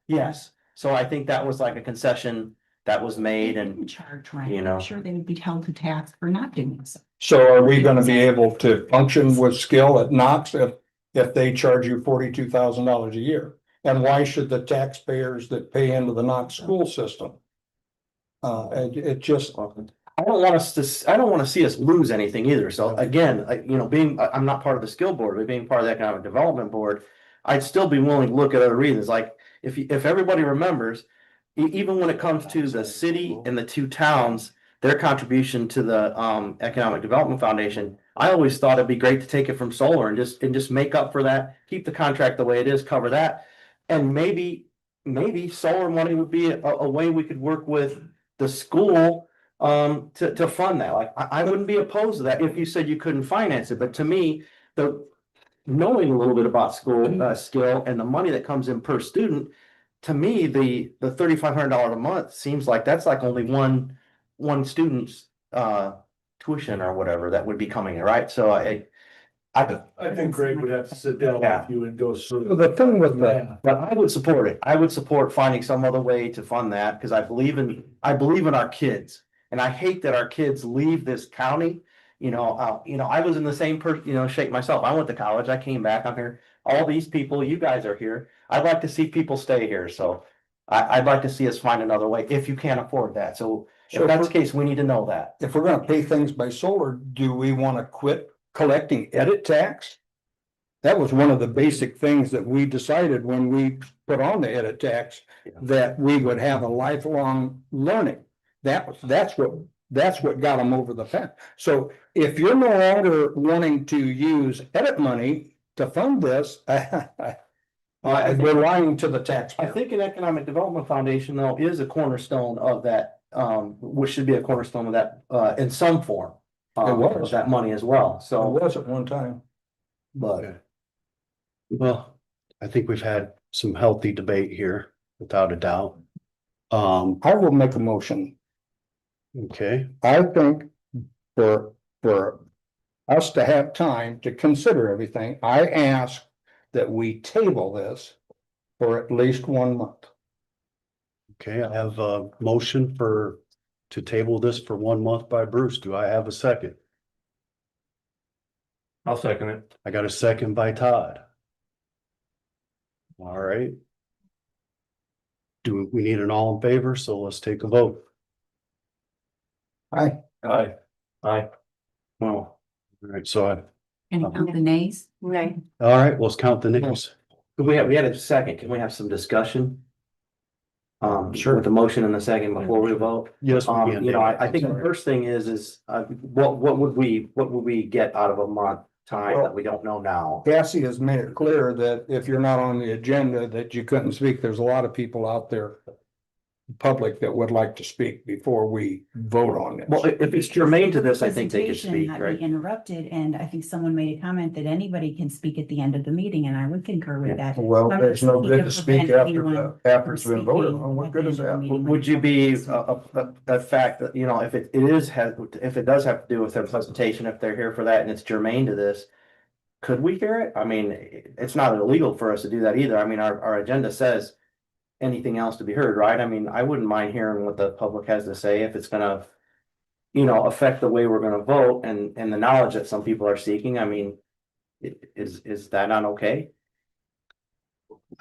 Yes, so I think that was like a concession that was made They and, didn't charge rent. you know. I'm sure they would be held to task for not doing so. So are we gonna be able to function with skill at Knox if they charge you $42,000 a year? And why should the taxpayers that pay into the Knox school system? It just, I don't want us to, I don't want to see us lose anything either. So again, I'm not part of the skill board, but being part of the economic development board, I'd still be willing to look at other reasons. Like if everybody remembers, even when it comes to the city and the two towns, their contribution to the Economic Development Foundation, I always thought it'd be great to take it from solar and just make up for that, keep the contract the way it is, cover that. And maybe solar money would be a way we could work with the school to fund that. Like, I wouldn't be opposed to that if you said you couldn't finance it, but to me, the knowing a little bit about school skill and the money that comes in per student, to me, the $3,500 a month seems like that's like only one student's tuition or whatever that would be coming in, right? So I think Greg would have to sit down with you and go through. The thing with the, but I would support it. I would support finding some other way to fund that because I believe in our kids. And I hate that our kids leave this county. I was in the same shape myself. I went to college. I came back. I'm here. All these people, you guys are here. I'd like to see people stay here. So I'd like to see us find another way if you can't afford that. So if that's the case, we need to know that. if we're gonna pay things by solar, do we wanna quit collecting edit tax? That was one of the basic things that we decided when we put on the edit tax, that we would have a lifelong learning. That's what got them over the fence. So if you're no longer wanting to use edit money to fund this, we're lying to the I taxpayer. think an Economic Development Foundation though is a cornerstone of that, which should be a cornerstone of that, in some form. It was. Of that money as well, It so, was at one time. but. Well, I think we've had some healthy debate here, without a doubt. I will make a motion. Okay, I think for us to have time to consider everything, I ask that we table this for at least 1 month. okay, I have a motion to table this for 1 month by Bruce. Do I have a second? I'll second it. I got a second by Todd. All right. Do we need an all in favor? So let's take a vote. Aye. Aye. Aye. Well, all right, so Can you count the nays? Right. all right, let's count the names. We had a second, can we have some discussion? Sure. With the motion in the second before we vote. Yes, we can. I think the first thing is, what would we get out of a month time that we don't know now? Cassie has made it clear that if you're not on the agenda, that you couldn't speak. There's a lot of people out there, public, that would like to speak before we vote on this. Well, if it's germane to this, I think they could Presentation speak, not be right? Interrupted, and I think someone made a comment that anybody can speak at the end of the meeting, and I would concur with that. Well, I'm there's no just good to thinking speak of after anyone after it's been voted speaking on. What at good the is end of the that? meeting. Would you be a fact that, if if it does have to do with their presentation, if they're here for that and it's germane to this, could we hear it? I mean, it's not illegal for us to do that either. I mean, our agenda says anything else to be heard, right? I mean, I wouldn't mind hearing what the public has to say if it's gonna, affect the way we're gonna vote and the knowledge that some people are seeking. I mean, is that not okay?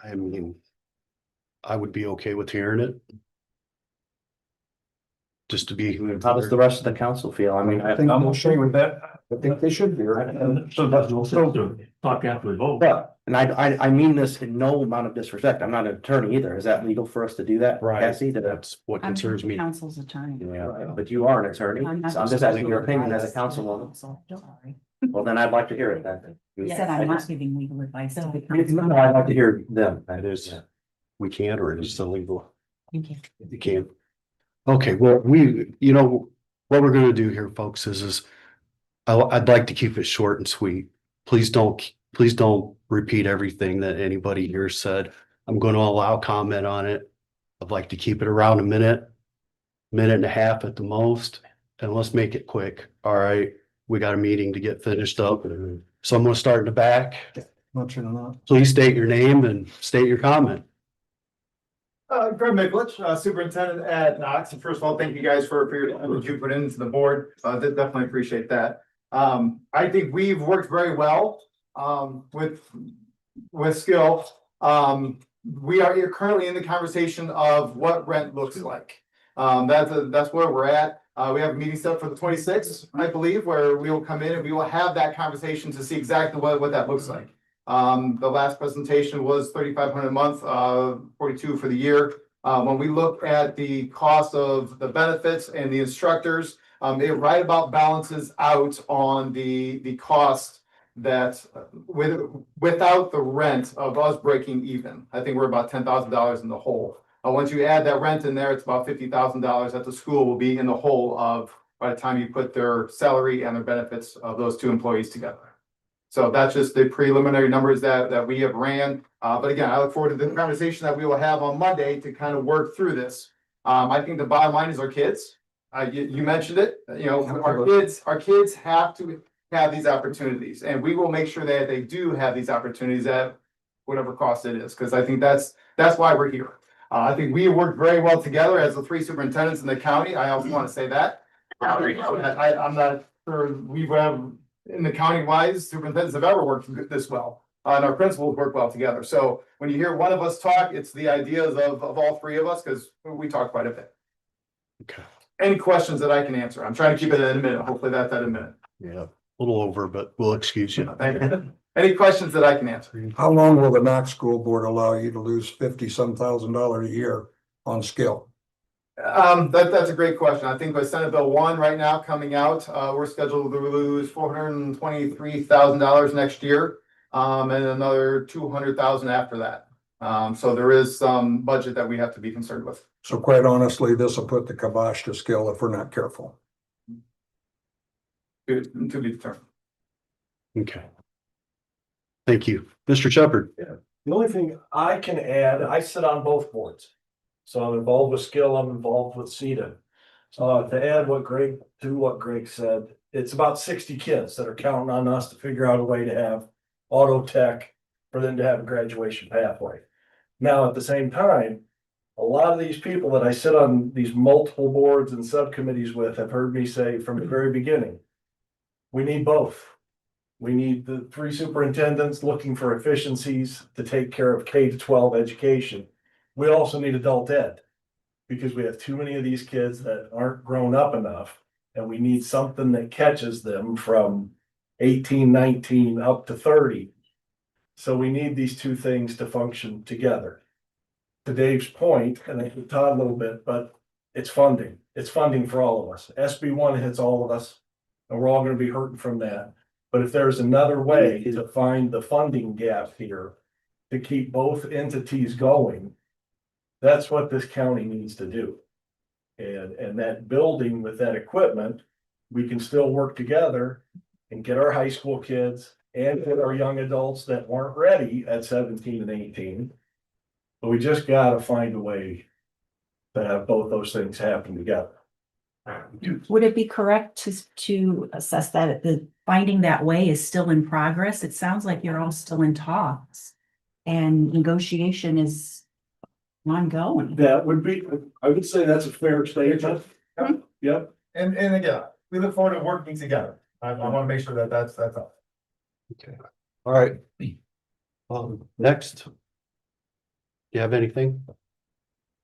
I mean, I would be okay with hearing it. Just to be. How does the rest of the council feel? I mean, I think I'm okay with that. I think they should be. So talk after we vote. but, and I mean this in no amount of disrespect. I'm not an attorney either. Is that legal for us to do that, Right. Cassie? That's what I'm concerns me. council's attorney. Yeah, but you are an attorney. I'm not So I'm just asking your opinion as a councilwoman. Sorry. Well, then I'd like to hear it then. You said I'm not giving legal advice to the No, I'd like to hear them. That is, we can't, or it is illegal. council. You can't. Okay, well, what we're gonna do here, folks, is I'd like to keep it short and sweet. Please don't repeat everything that anybody here said. I'm gonna allow comment on it. I'd like to keep it around a minute and a half at the most, and let's make it quick. All right, we got a meeting to get finished up. So I'm gonna start in the back. Not sure not. Please state your name and state your comment. Greg Mikulich, Superintendent at Knox. And first of all, thank you guys for your time that you put into the board. Definitely appreciate that. I think we've worked very well with skill. We are currently in the conversation of what rent looks like. That's where we're at. We have a meeting set for the 26th, I believe, where we will come in and we will have that conversation to see exactly what that looks like. The last presentation was $3,500 a month, 42 for the year. When we look at the cost of the benefits and the instructors, it right about balances out on the cost that without the rent of us breaking even. I think we're about $10,000 in the hole. Once you add that rent in there, it's about $50,000 that the school will be in the hole of by the time you put their salary and their benefits of those two employees together. So that's just the preliminary numbers that we have ran. But again, I look forward to the conversation that we will have on Monday to kind of work through this. I think the bottom line is our kids. You mentioned it, you know, our kids have to have these opportunities, and we will make sure that they do have these opportunities at whatever cost it is, because I think that's why we're here. I think we work very well together as the three superintendents in the county. I also want to say that. I'm not sure we've in the county wise superintendents have ever worked this well. And our principals work well together. So when you hear one of us talk, it's the ideas of all three of us, because we talk quite a bit. Okay. Any questions that I can answer? I'm trying to keep it at a minute. Hopefully that's at a minute. Yeah, a little over, but we'll excuse you. Thank you. Any questions that I can answer? How long will the Knox School Board allow you to lose $50-some thousand a year on skill? That's a great question. I think with Senate Bill 1 right now coming out, we're scheduled to lose $423,000 next year, and another $200,000 after that. So there is some budget that we have to be concerned with. So quite honestly, this will put the kibosh to skill if we're not careful. To be determined. Okay. Thank you. Mr. Shepherd. The only thing I can add, I sit on both boards. So I'm involved with skill, I'm involved with CETA. To add what Greg said, it's about 60 kids that are counting on us to figure out a way to have auto tech for them to have a graduation pathway. Now, at the same time, a lot of these people that I sit on these multiple boards and subcommittees with have heard me say from the very beginning, we need both. We need the three superintendents looking for efficiencies to take care of K-12 education. We also need adult ed, because we have too many of these kids that aren't grown up enough, and we need something that catches them from 18, 19 up to 30. So we need these two things to function together. To Dave's point, and I can talk a little bit, but it's funding. It's funding for all of us. SB1 hits all of us, and we're all going to be hurting from that. But if there's another way to find the funding gap here to keep both entities going, that's what this county needs to do. And that building with that equipment, we can still work together and get our high school kids and get our young adults that weren't ready at 17 and 18. But we just gotta find a way to have both those things happen together. Would it be correct to assess that the finding that way is still in progress? It sounds like you're all still in talks and negotiation is ongoing. That would be, I would say that's a fair statement. Yep. And again, we look forward to working together. I want to make sure that that's all. Okay. All right. Next. Do you have anything?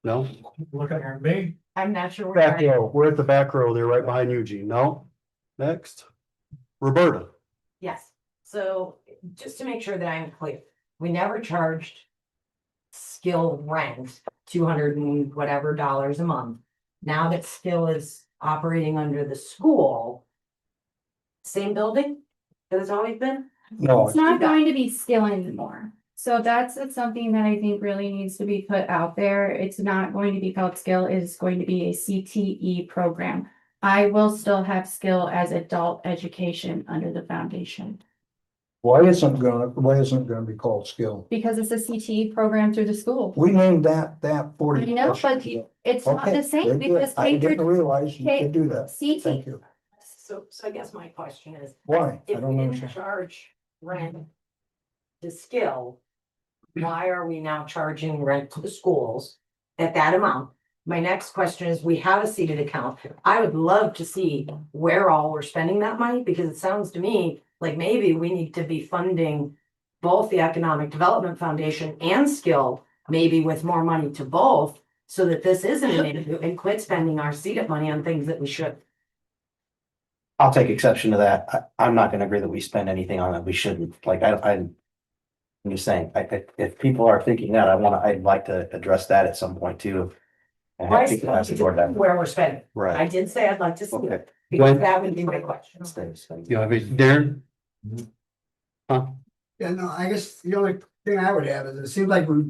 No? Look at me. I'm not sure. Back row. We're at the back row there, right behind Eugene. No? Next. Roberta. Yes, so just to make sure that I'm clear, we never charged skill rent, 200 and whatever dollars a month. Now that skill is operating under the school, same building that it's always been? No, It's not going to be skill anymore. So that's something that I think really needs to be put out there. It's not going to be called skill, it's going to be a CTE program. I will still have skill as adult education under the foundation. why isn't it gonna be called skill? Because it's a CTE program through the school. We named that I 40. know, but it's not Okay, the same very good. because I didn't realize you could do that. CT Thank you. So I guess my question is, Why? I if don't we didn't understand. charge rent to skill, why are we now charging rent to the schools at that amount? My next question is, we have a seated account. I would love to see where all we're spending that money, because it sounds to me like maybe we need to be funding both the Economic Development Foundation and skill, maybe with more money to both, so that this isn't an issue, and quit spending our seated money on things that we should. I'll take exception to that. I'm not gonna agree that we spend anything on it we shouldn't. Like, I'm just saying, if people are thinking that, I'd like to address that at some point too. And have people ask the board that. Where we're spending. I Right. did say I'd like to see Okay. it, because that would be my question. You have it, Darren? Yeah, no, I guess the only thing I would have is it seems like we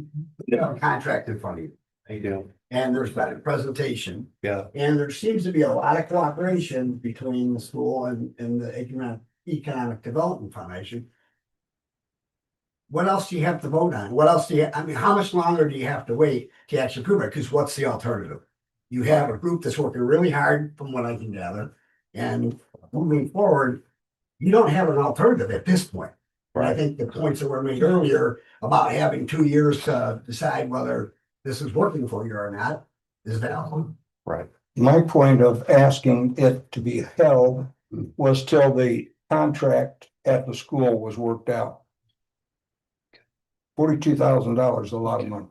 have a contract in front of you. Yeah. And there's been a presentation. Yeah. And there seems to be a lot of cooperation between the school and the Economic Development Foundation. What else do you have to vote on? What else do you, I mean, how much longer do you have to wait to actually prove it? Because what's the alternative? You have a group that's working really hard, from what I can gather, and moving forward, you don't have an alternative at this point. And I think the points that were made earlier about having 2 years to decide whether this is working for you or not is valid. Right. My point of asking it to be held was till the contract at the school was worked out. $42,000 is a lot of money.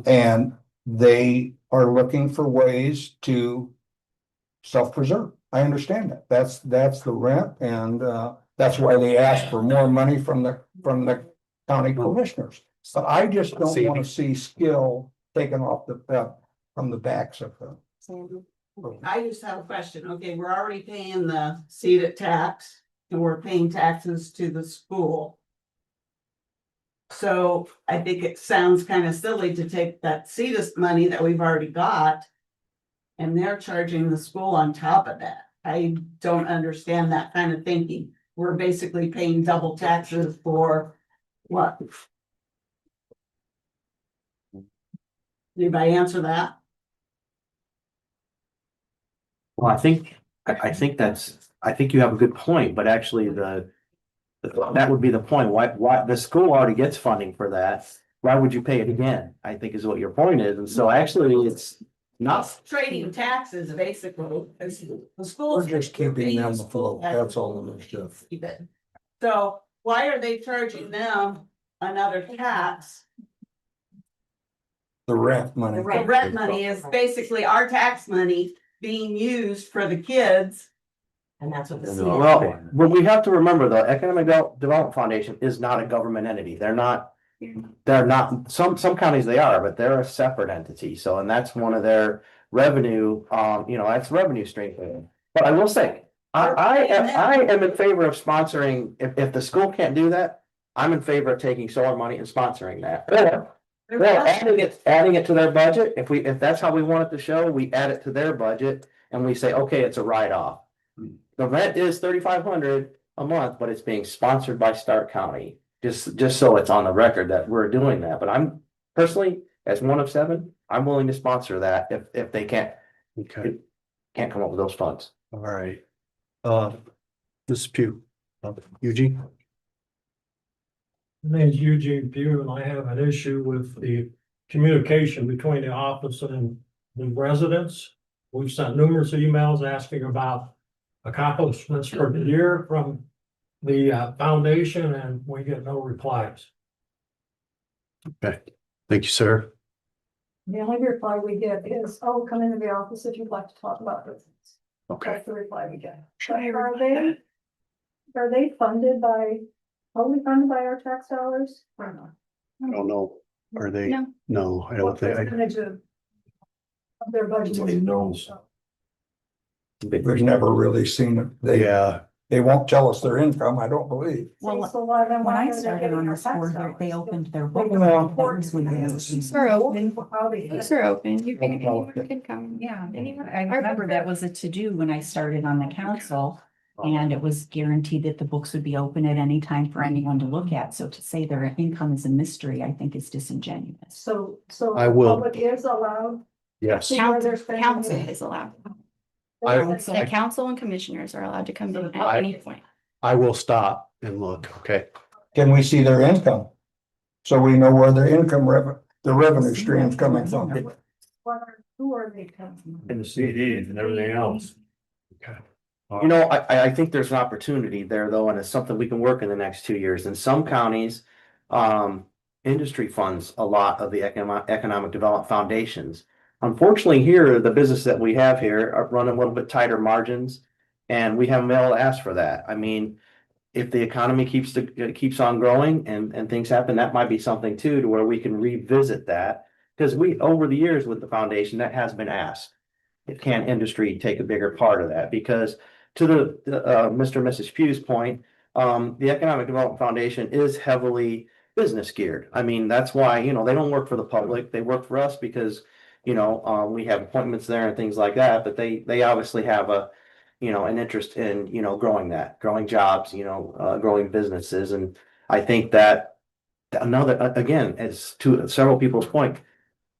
And they are looking for ways to self-preserve. I understand that. That's the rent, and that's why they ask for more money from the county commissioners. But I just don't want to see skill taken off from the backs of them. I just have a question. Okay, we're already paying the seated tax and we're paying taxes to the school. So I think it sounds kind of silly to take that CEDAS money that we've already got. And they're charging the school on top of that. I don't understand that kind of thinking. We're basically paying double taxes for what? Anybody answer that? Well, I think you have a good point, but actually that would be the point. Why the school already gets funding for that? Why would you pay it again? I think is what your point is. And so actually it's not. Trading taxes, basically. The schools. We're just keeping them afloat. That's all it is, Jeff. So why are they charging them another tax? The rent money. The rent money is basically our tax money being used for the kids. And that's what the. Well, but we have to remember the Economic Development Foundation is not a government entity. They're not, some counties they are, but they're a separate entity. So, and that's one of their revenue, that's revenue stream. But I will say, I am in favor of sponsoring, if the school can't do that, I'm in favor of taking solar money and sponsoring that. Well, adding it to their budget, if that's how we want it to show, we add it to their budget and we say, okay, it's a write-off. The rent is $3,500 a month, but it's being sponsored by Stark County, just so it's on the record that we're doing that. But I'm personally, as one of 7, I'm willing to sponsor that if they can't come up with those funds. All right. Mrs. Pugh, Eugene? My name is Eugene Pugh, and I have an issue with the communication between the office and the residents. We've sent numerous emails asking about accomplishments for the year from the foundation, and we get no replies. Okay, thank you, sir. The only reply we get is, oh, come into the office if you'd like to talk about this. Okay. That's the reply we get. Are they funded by, totally funded by our tax dollars or not? I don't know. Are they? No. No, I don't What think. percentage of their budget? Nobody knows. We've never really seen it. Yeah. They won't tell us their income, I don't believe. Well, why then when why I are they started getting on our this tax board, dollars? they opened their book. Well, That was when they was- These are open. How they- These are open. You can, Well, anyone can come. Yeah, Anyone. I remember that was a to-do when I started on the council. And it was guaranteed that the books would be open at any time for anyone to look at. So to say their income is a mystery, I think is disingenuous. So I will. public is allowed. Yes. See where they're spending Council it. is allowed. I- The council and commissioners are allowed to come in at I- any point. I will stop and look, okay? Can we see their income? So we know where their the revenue stream's coming from. Who are they coming from? And the CDs and everything else. Okay. I think there's an opportunity there though, and it's something we can work in the next 2 years. In some counties, industry funds a lot of the economic development foundations. Unfortunately, here, the business that we have here are running a little bit tighter margins, and we haven't been able to ask for that. I mean, if the economy keeps on growing and things happen, that might be something too, to where we can revisit that. Because over the years with the foundation, that has been asked. Can industry take a bigger part of that? Because to Mr. and Mrs. Pugh's point, the Economic Development Foundation is heavily business geared. I mean, that's why, they don't work for the public. They work for us because, we have appointments there and things like that, but they obviously have an interest in, growing jobs, growing businesses. And I think that again, as to several people's point,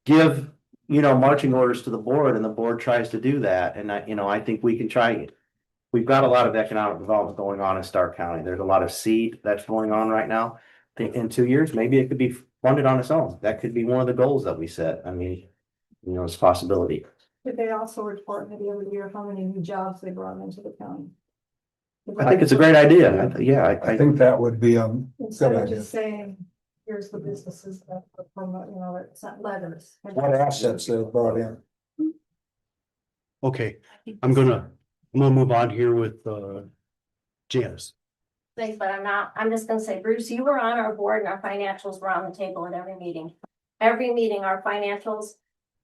give, marching orders to the board and the board tries to do that. And I think we can try it. We've got a lot of economic development going on in Stark County. There's a lot of seed that's going on right now. I think in 2 years, maybe it could be funded on its own. That could be one of the goals that we set. I mean, it's a possibility. Did they also report maybe every year how many new jobs they brought into the county? I think it's a great idea. Yeah, I think that would be, Instead good of idea. just saying, here's the businesses that are from, it's not letters. What assets they brought in. Okay, I'm gonna move on here with Janice. Thanks, but I'm just gonna say, Bruce, you were on our board and our financials were on the table at every meeting. Every meeting, our financials,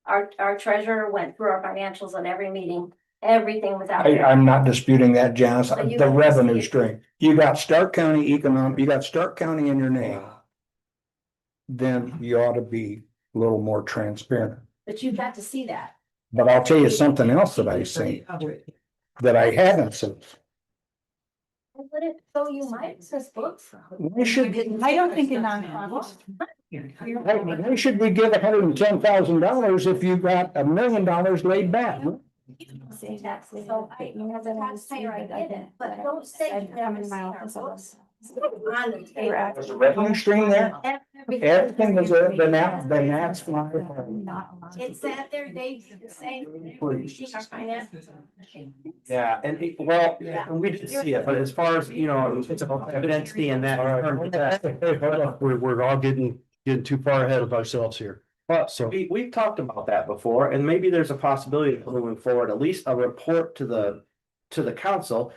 our treasurer went through our financials at every meeting. Everything was out there. I'm not disputing that, Janice, So you the can revenue see it. stream. You got Stark County you got Stark County in your name. Then you ought to be a little more transparent. But you got to see that. But I'll tell you something else that I've seen, that I haven't seen. But it, so you might just books. We should, I don't think a nonprofit. why should we give $110,000 if you got $1 million laid back? Say taxes, so taxpayer, I get it, but don't say. I've come into my office. There's a revenue stream there. Everything was there, then that's my. It's that their dates, the same. Our finances. Yeah, and we did see it, but as far as, it's about evidence and that. in terms of that- Hey, hold on. We're all getting too far ahead of ourselves here. Well, so we've talked about that before, and maybe there's a possibility of moving forward, at least a report to the council.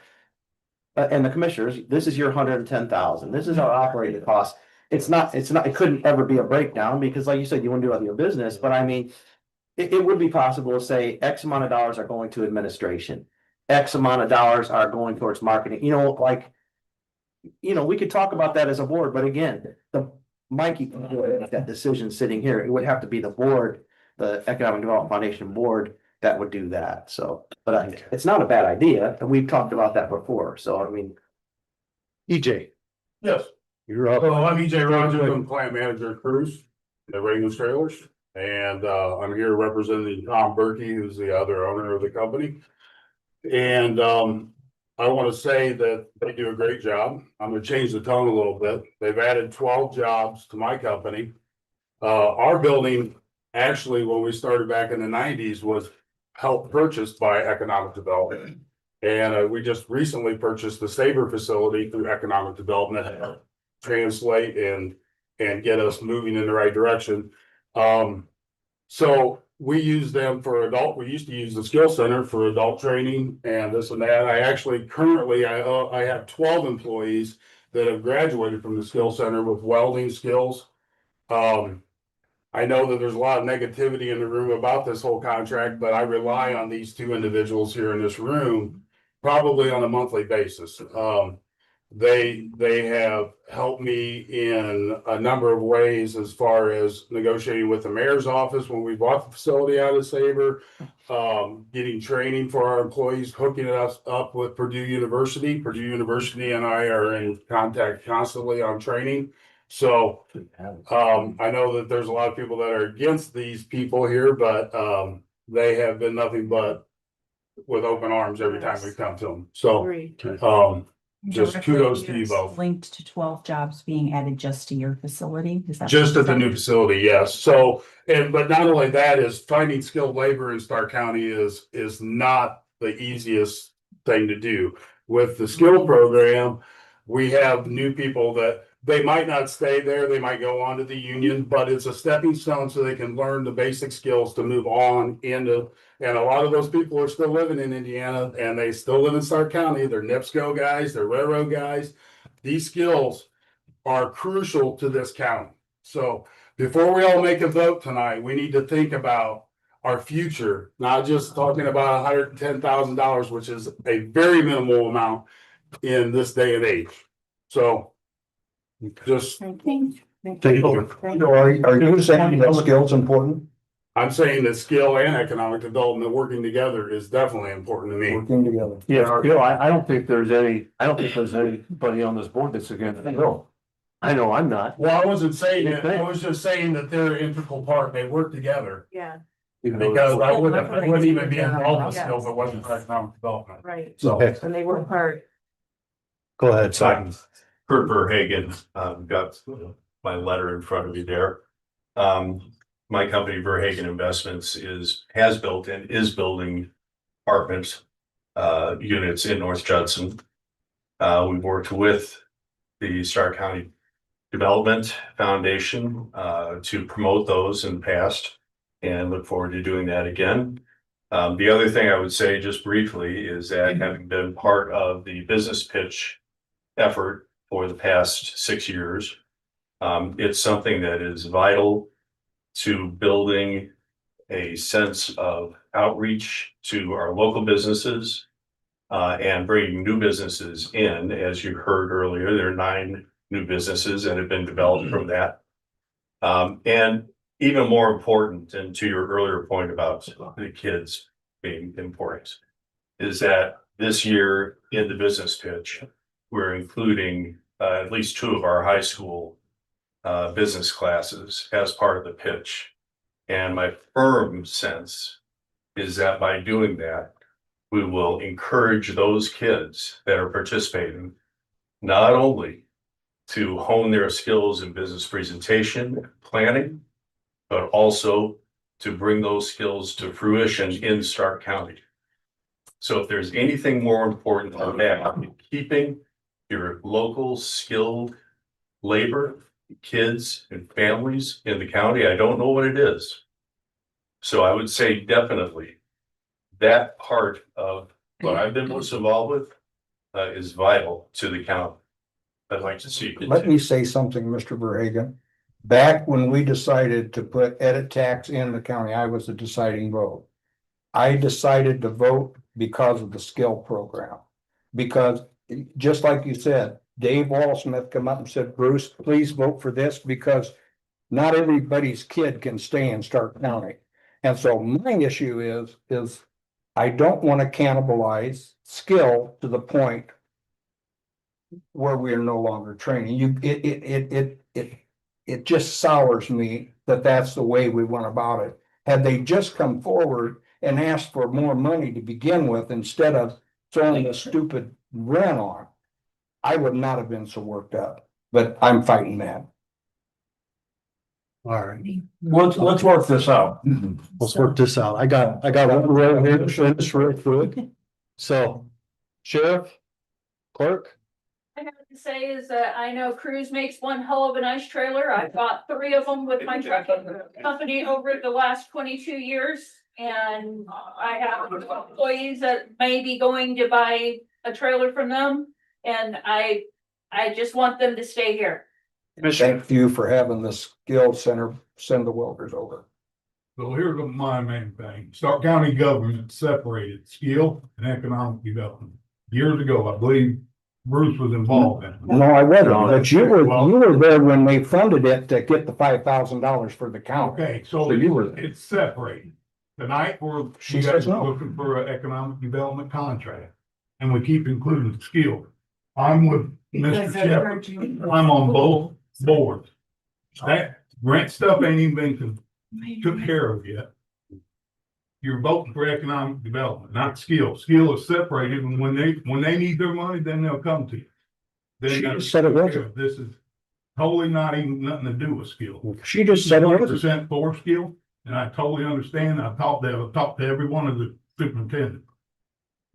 And the commissioners, this is your 110,000, this is our operating cost. It's not, it couldn't ever be a breakdown, because like you said, you want to do it with your business, but I mean. It would be possible to say X amount of dollars are going to administration, X amount of dollars are going towards marketing, we could talk about that as a board, but again, Mikey can do it, that decision sitting here, it would have to be the board, the Economic Development Foundation board that would do that, so, but it's not a bad idea, and we've talked about that before, so I mean. EJ, Yes. you're up. So I'm EJ Rogers, I'm plant manager at Cruise at Ravens Trailers. And I'm here representing Tom Berkey, who's the other owner of the company. And I want to say that they do a great job. I'm going to change the tone a little bit. They've added 12 jobs to my company. Our building, actually, when we started back in the 90s, was helped purchased by economic development. And we just recently purchased the Sabre facility through economic development to help translate and get us moving in the right direction. So we use them for we used to use the skill center for adult training and this and that. I actually currently, I have 12 employees that have graduated from the skill center with welding skills. I know that there's a lot of negativity in the room about this whole contract, but I rely on these two individuals here in this room probably on a monthly basis. They have helped me in a number of ways as far as negotiating with the mayor's office when we bought the facility out of Sabre, getting training for our employees, hooking us up with Purdue University. Purdue University and I are in contact constantly on training. So I know that there's a lot of people that are against these people here, but they have been nothing but with open arms every time we come to them. So just kudos to you both. Linked to 12 jobs being added just to your facility, is that? Just at the new facility, yes. So, but not only that, is finding skilled labor in Stark County is not the easiest thing to do. With the skill program, we have new people that they might not stay there, they might go on to the union, but it's a stepping stone so they can learn the basic skills to move on into. And a lot of those people are still living in Indiana and they still live in Stark County. They're NIPSCO guys, they're railroad guys. these skills are crucial to this county. So before we all make a vote tonight, we need to think about our future, not just talking about $110,000, which is a very minimal amount in this day and age. So just, Are you saying that skill's important? I'm saying that skill and economic development working together is definitely important to me. Working together. Yeah, I don't think there's anybody on this board that's against it. No. I know I'm not. Well, I wasn't saying it, I was just saying that they're an integral part, they work together. Yeah, Because I wouldn't even be involved with skill if it wasn't for economic development. right. So, And they work hard. Go ahead, Simon. Kurt Verhagen, got my letter in front of you there. My company, Verhagen Investments, has built and is building apartment units in North Judson. We've worked with the Stark County Development Foundation to promote those in the past and look forward to doing that again. The other thing I would say just briefly is that having been part of the business pitch effort for the past 6 years, it's something that is vital to building a sense of outreach to our local businesses and bringing new businesses in. As you heard earlier, there are 9 new businesses that have been developed from that. And even more important, and to your earlier point about the kids being important, is that this year in the business pitch, we're including at least 2 of our high school business classes as part of the pitch. And my firm sense is that by doing that, we will encourage those kids that are participating not only to hone their skills in business presentation, planning, but also to bring those skills to fruition in Stark County. So if there's anything more important than that, keeping your local skilled labor, kids and families in the county, I don't know what it is. So I would say definitely that part of what I've been most involved with is vital to the county. I'd like to see. Let me say something, Mr. Verhagen. Back when we decided to put edit tax in the county, I was the deciding vote. I decided to vote because of the skill program. Because just like you said, Dave Wallsmith come up and said, Bruce, please vote for this because not everybody's kid can stay in Stark County. And so my issue is I don't want to cannibalize skill to the point where we are no longer training. It just sours me that that's the way we went about it. Had they just come forward and asked for more money to begin with, instead of throwing a stupid rent on, I would not have been so worked up, but I'm fighting that. All right, Let's work this out. let's work this out. I got one right here to finish real quick. So, Sheriff, Clerk, I have to say is that I know Cruz makes one hell of a nice trailer. I bought 3 of them with my trucking company over the last 22 years. And I have employees that may be going to buy a trailer from them. And I just want them to stay here. Thank you for having the skill center send the welders over. So here's my main thing. Stark County government separated skill and economic development. Years ago, I believe Bruce was involved in it. No, I wasn't, but you were there when they funded it to get the $5,000 for the county. Okay, so you were. it's separated. Tonight, She you guys says are no. looking for an economic development contract. And we keep including skill. I'm with Mr. Shepherd. I'm on both boards. That grant stuff ain't even been took care of yet. You're voting for economic development, not skill. Skill is separated, and when they need their money, then they'll come to you. She just said it wasn't. This is totally not even nothing to do with skill. She just said it wasn't. 100% for skill, and I totally understand. I've talked to every one of the superintendents.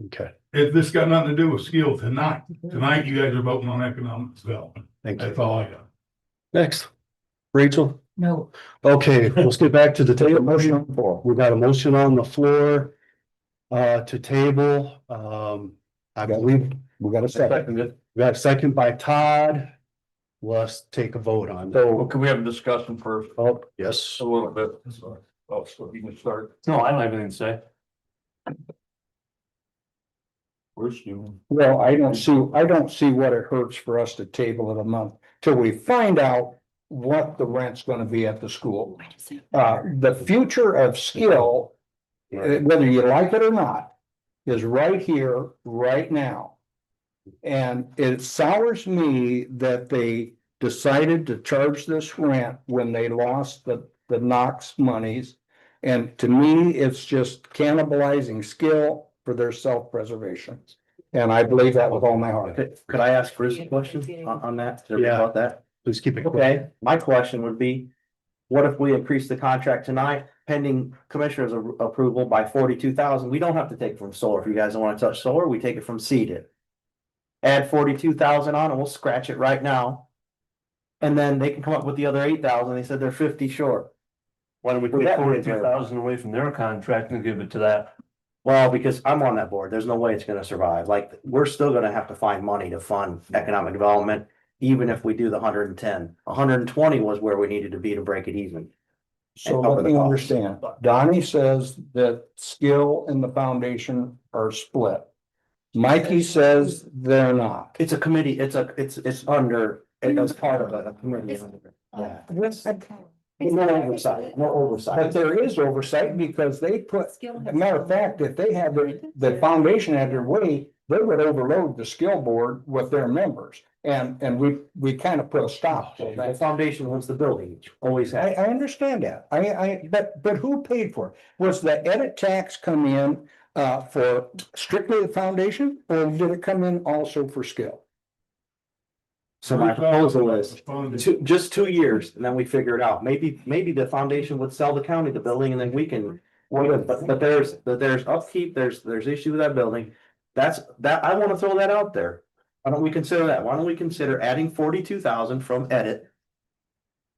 okay, This got nothing to do with skill tonight. Tonight, you guys are voting on economic development. thank you. That's all I got. Next, Rachel. No. Okay, let's get back to the table. Motion on the floor. We got a motion on the floor to table. I believe We got a second. We got a second by Todd. Let's take a vote on that. Well, can we have a discussion first? Oh, yes. A little bit. Oh, so you can start. No, I don't have anything to say. Bruce, you. Well, I don't see what it hurts for us to table it a month till we find out what the rent's gonna be at the school. The future of skill, whether you like it or not, is right here, right now. And it sours me that they decided to charge this rent when they lost the Knox monies. And to me, it's just cannibalizing skill for their self-preservation. And I believe that with all my heart. Could I ask Bruce a question on that? Yeah. About that? Please keep it. Okay, my question would be, what if we increase the contract tonight pending commissioner's approval by 42,000? We don't have to take it from solar. If you guys don't want to touch solar, we take it from seeded. Add 42,000 on and we'll scratch it right now. And then they can come up with the other 8,000. They said they're 50 short. Why don't we take 42,000 away from their contract and give it to that? Well, because I'm on that board, there's no way it's gonna survive. Like, we're still gonna have to find money to fund economic development. Even if we do the 110, 120 was where we needed to be to break it even. So let me understand. Donnie says that skill and the foundation are split. Mikey says they're not. It's a committee, it's under, it's part of a committee. Yeah. No oversight, no oversight. But there is oversight because they put, matter of fact, if they had the foundation had their way, they would overload the skill board with their members. And we kind of put a stop to The that. foundation owns the building, always has. I understand that. But who paid for it? Was the edit tax come in for strictly the foundation, or did it come in also for skill? So my proposal is just 2 years, and then we figure it out. Maybe the foundation would sell the county the building, and then we can. But there's upkeep, there's issue with that building. I want to throw that out there. Why don't we consider that? Why don't we consider adding 42,000 from edit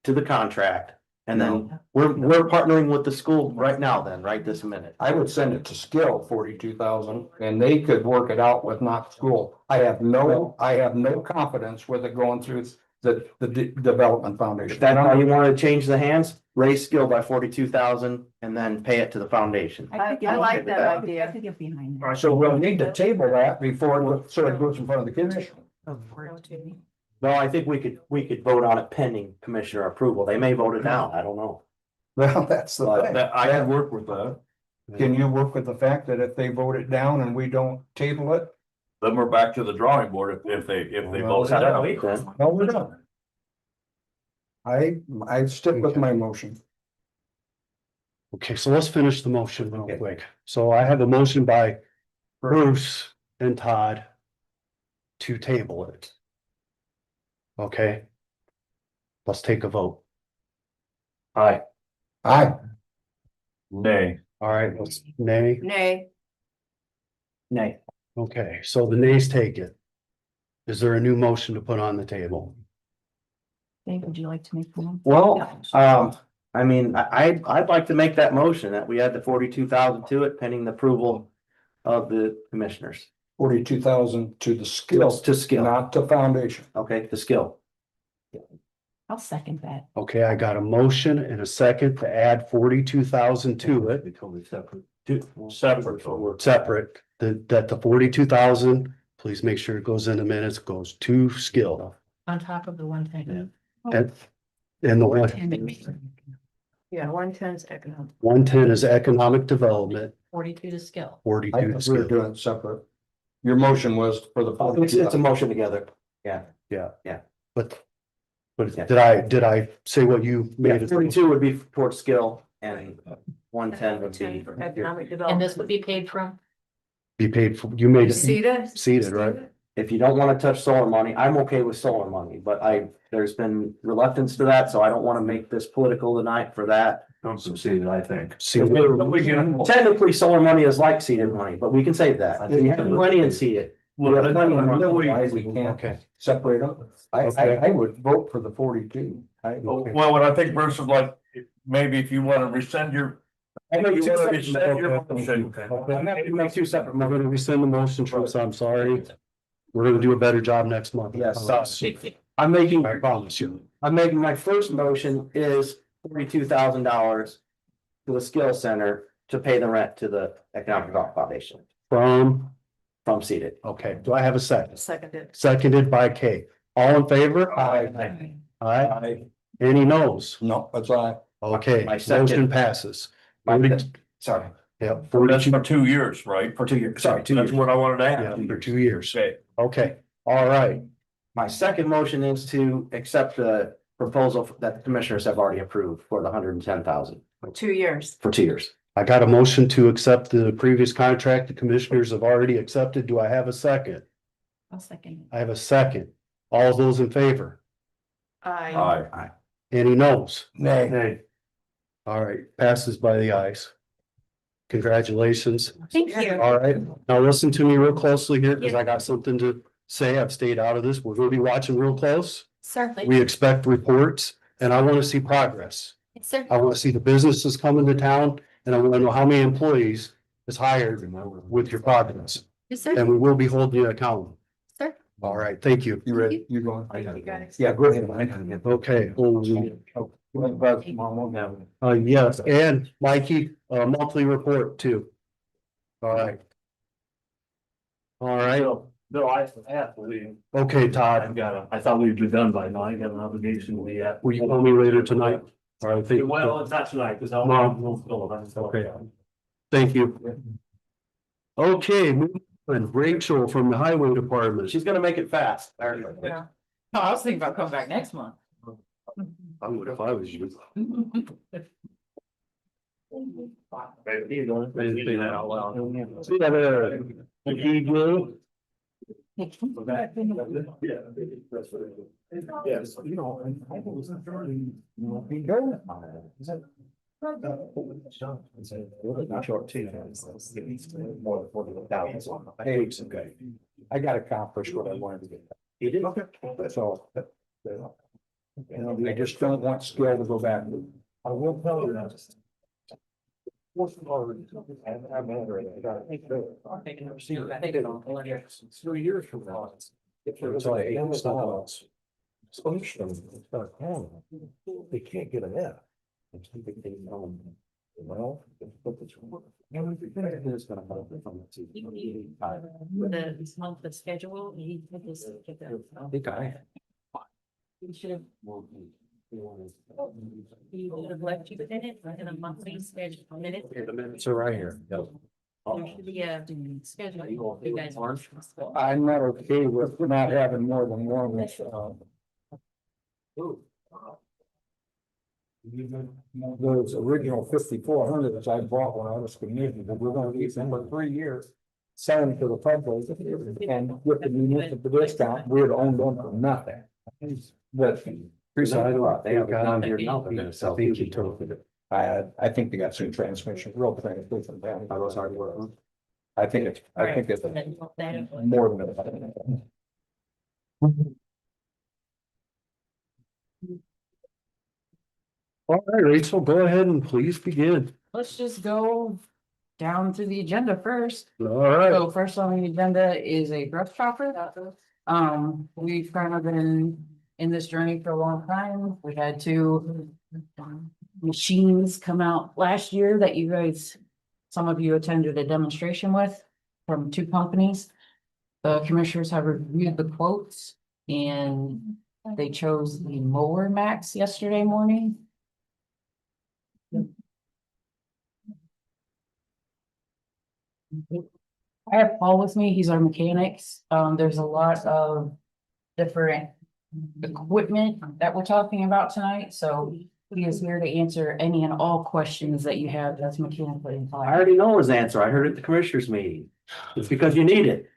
to the contract? And then we're partnering with the school right now then, right this minute. I would send it to skill 42,000 and they could work it out with not school. I have no confidence with it going through the development foundation. If that's how you want to change the hands, raise skill by 42,000 and then pay it to the foundation. I like that idea. I could get behind that. So we'll need to table that before it goes in front of the commission. No, I think we could vote on it pending commissioner approval. They may vote it down. I don't know. Well, that's the thing. I can work with that. Can you work with the fact that if they vote it down and we don't table it? Then we're back to the drawing board if they vote. No, we're not. I stick with my motion. Okay, so let's finish the motion real quick. So I have a motion by Bruce and Todd to table it. Okay. Let's take a vote. Aye. Aye. Nay. All right, let's nay. Nay. Nay. Okay, so the nays take it. Is there a new motion to put on the table? Dave, would you like to make one? Well, I mean, I'd like to make that motion that we add the 42,000 to it pending the approval of the commissioners. 42,000 to the skill. To skill. Not to foundation. Okay, the skill. I'll second that. Okay, I got a motion and a second to add 42,000 to it. Be totally separate. Separate, that the 42,000, please make sure it goes in the minutes, goes to skill. On top of the 110. And the 110 is economic. 110 is economic development, 42 to skill. 42 I to we're skill. doing it separate. Your motion was for the. It's a motion together. Yeah. But did I say what you made? it? 42 would be towards skill and 110 would be. For economic And development. this would be paid from? Be paid for, you made it Seated? right? If you don't want to touch solar money, I'm okay with solar money, but there's been reluctance to that, so I don't want to make this political tonight for that. Don't succeed, I think. See, Technically, solar money is like seeded money, but we can save that. You have plenty and seed it. We have plenty of money. We can't okay, separate them. I would vote for the 42. okay. Well, what I think Bruce would like, maybe if you want to rescind your. I know You two want to separate- rescind your motion. I'm happy to make two separate I'm gonna rescind the motion, Bruce, I'm sorry. We're gonna do a better job next month. Yes, I promise you. I'm making my first motion is $42,000 to the skill center to pay the rent to the Economic Development Foundation From, from seated. okay, do I have a second? Seconded. Seconded by Kay. All in favor? Aye. Aye. Any no's? No, that's all right. Okay, My second- motion passes. Sorry, Yeah, That's 42, for 2 years, right? for 2 years, sorry, 2 That's years. what I wanted to yeah, ask. for 2 years. Okay. Okay, all right. My second motion is to accept the proposal that the commissioners have already approved for the 110,000 For 2 years. for 2 years. I got a motion to accept the previous contract the commissioners have already accepted. Do I have a second? I'll second. I have a second. All those in favor? I. Any no's? Nay. All right, passes by the ayes. Congratulations. Thank you. All right, now listen to me real closely here, because I got something to say. I've stayed out of this. We're gonna be watching real close. Certainly. We expect reports, and I want to see progress. Sir. I want to see the businesses coming to town, and I want to know how many employees is hired with your progress. Yes, sir. And we will be holding you accountable. Sir. All right, thank you. You ready? You going? guys. Yeah, go ahead. Okay. Yes, and Mikey, monthly report too. All right. All right, Bill, I have to leave. okay, Todd, I thought we'd be done by now. I got an obligation to be at. will you call me later tonight? All right, thank Well, you. it's not tonight, because I'll. Okay. Thank you. Okay, moving on. Rachel from the highway department. She's gonna make it fast. No, I was thinking about coming back next month. I would if I was you. Say that out loud. See that, DJ? Yes, you know, and I think it's very, you know, be good. Short too. More than 40,000. Hey, it's okay. I got accomplished what I wanted to get. You did? Okay. That's all. You know, I just don't want skill to go back. I will tell you that. It's 3 years from now. If there's like 8 installs. They can't get an F. Well. The monthly schedule, he did this. I think I. He should have. He would have left you with it in a monthly schedule minute. The minutes are right here. There should be a schedule. You guys. I'm not okay with not having more than one. Those original 5,400 I bought when I was commissioner, but we're gonna use them for 3 years. Selling to the public and with the municipal discount, we'd own them for nothing. But. They have it down here now, they're gonna sell. I think they got some transmission, real transmission. I was hard work. I think it's more than that. All right, Rachel, go ahead and please begin. Let's just go down through the agenda first. All right. So first on the agenda is a brush chopper. We've kind of been in this journey for a long time. We had 2 machines come out last year that you guys, some of you attended a demonstration with from 2 companies. The commissioners have reviewed the quotes and they chose the mower max yesterday morning. I have Paul with me, he's our mechanics. There's a lot of different equipment that we're talking about tonight, so he is here to answer any and all questions that you have that's mechanically I inclined. already know his answer. I heard it at the commissioners meeting. It's because you need it.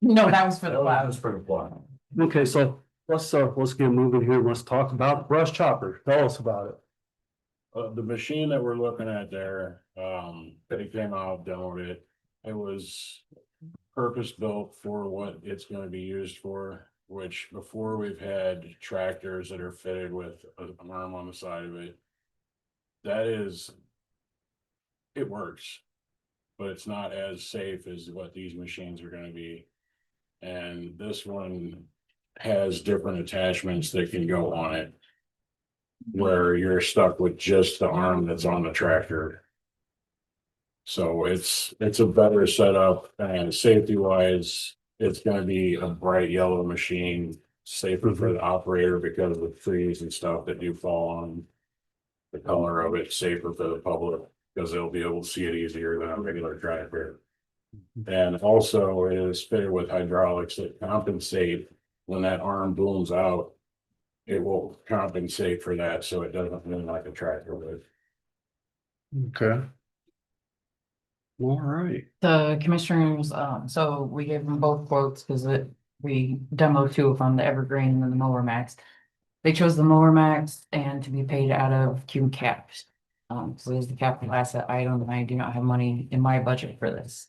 No, that was for the That lab. was for the plot. Okay, so let's get moving here. Let's talk about the brush chopper. Tell us about it. The machine that we're looking at there, that it came out, demoed it. It was purpose built for what it's gonna be used for, which before we've had tractors that are fitted with an arm on the side of it. That is, it works, but it's not as safe as what these machines are gonna be. And this one has different attachments that can go on it. Where you're stuck with just the arm that's on the tractor. So it's a better setup and safety wise, it's gonna be a bright yellow machine. Safer for the operator because of the trees and stuff that do fall on. The color of it, safer for the public, because they'll be able to see it easier than a regular tractor. And also it is fitted with hydraulics that compensate when that arm booms out. It will compensate for that, so it doesn't run like a tractor would. Okay. All right. The commissioners, so we gave them both quotes because we demoed two of them, the Evergreen and then the Mower Max. They chose the Mower Max and to be paid out of Q caps. So there's the capital asset item, and I do not have money in my budget for this.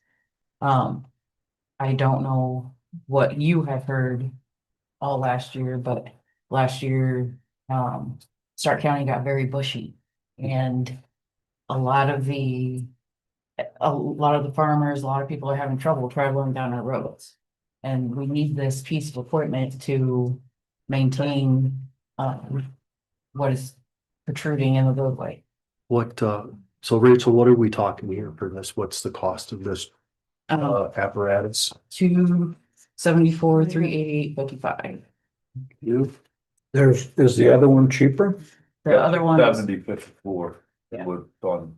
I don't know what you have heard all last year, but last year, Stark County got very bushy. And a lot of the farmers, a lot of people are having trouble traveling down our roads. And we need this piece of equipment to maintain, what is protruding in the roadway. What, so Rachel, what are we talking here for this? What's the cost of this apparatus? 274, 388, 55. You? Is the other one cheaper? The other one. 7054. Yeah. Would done.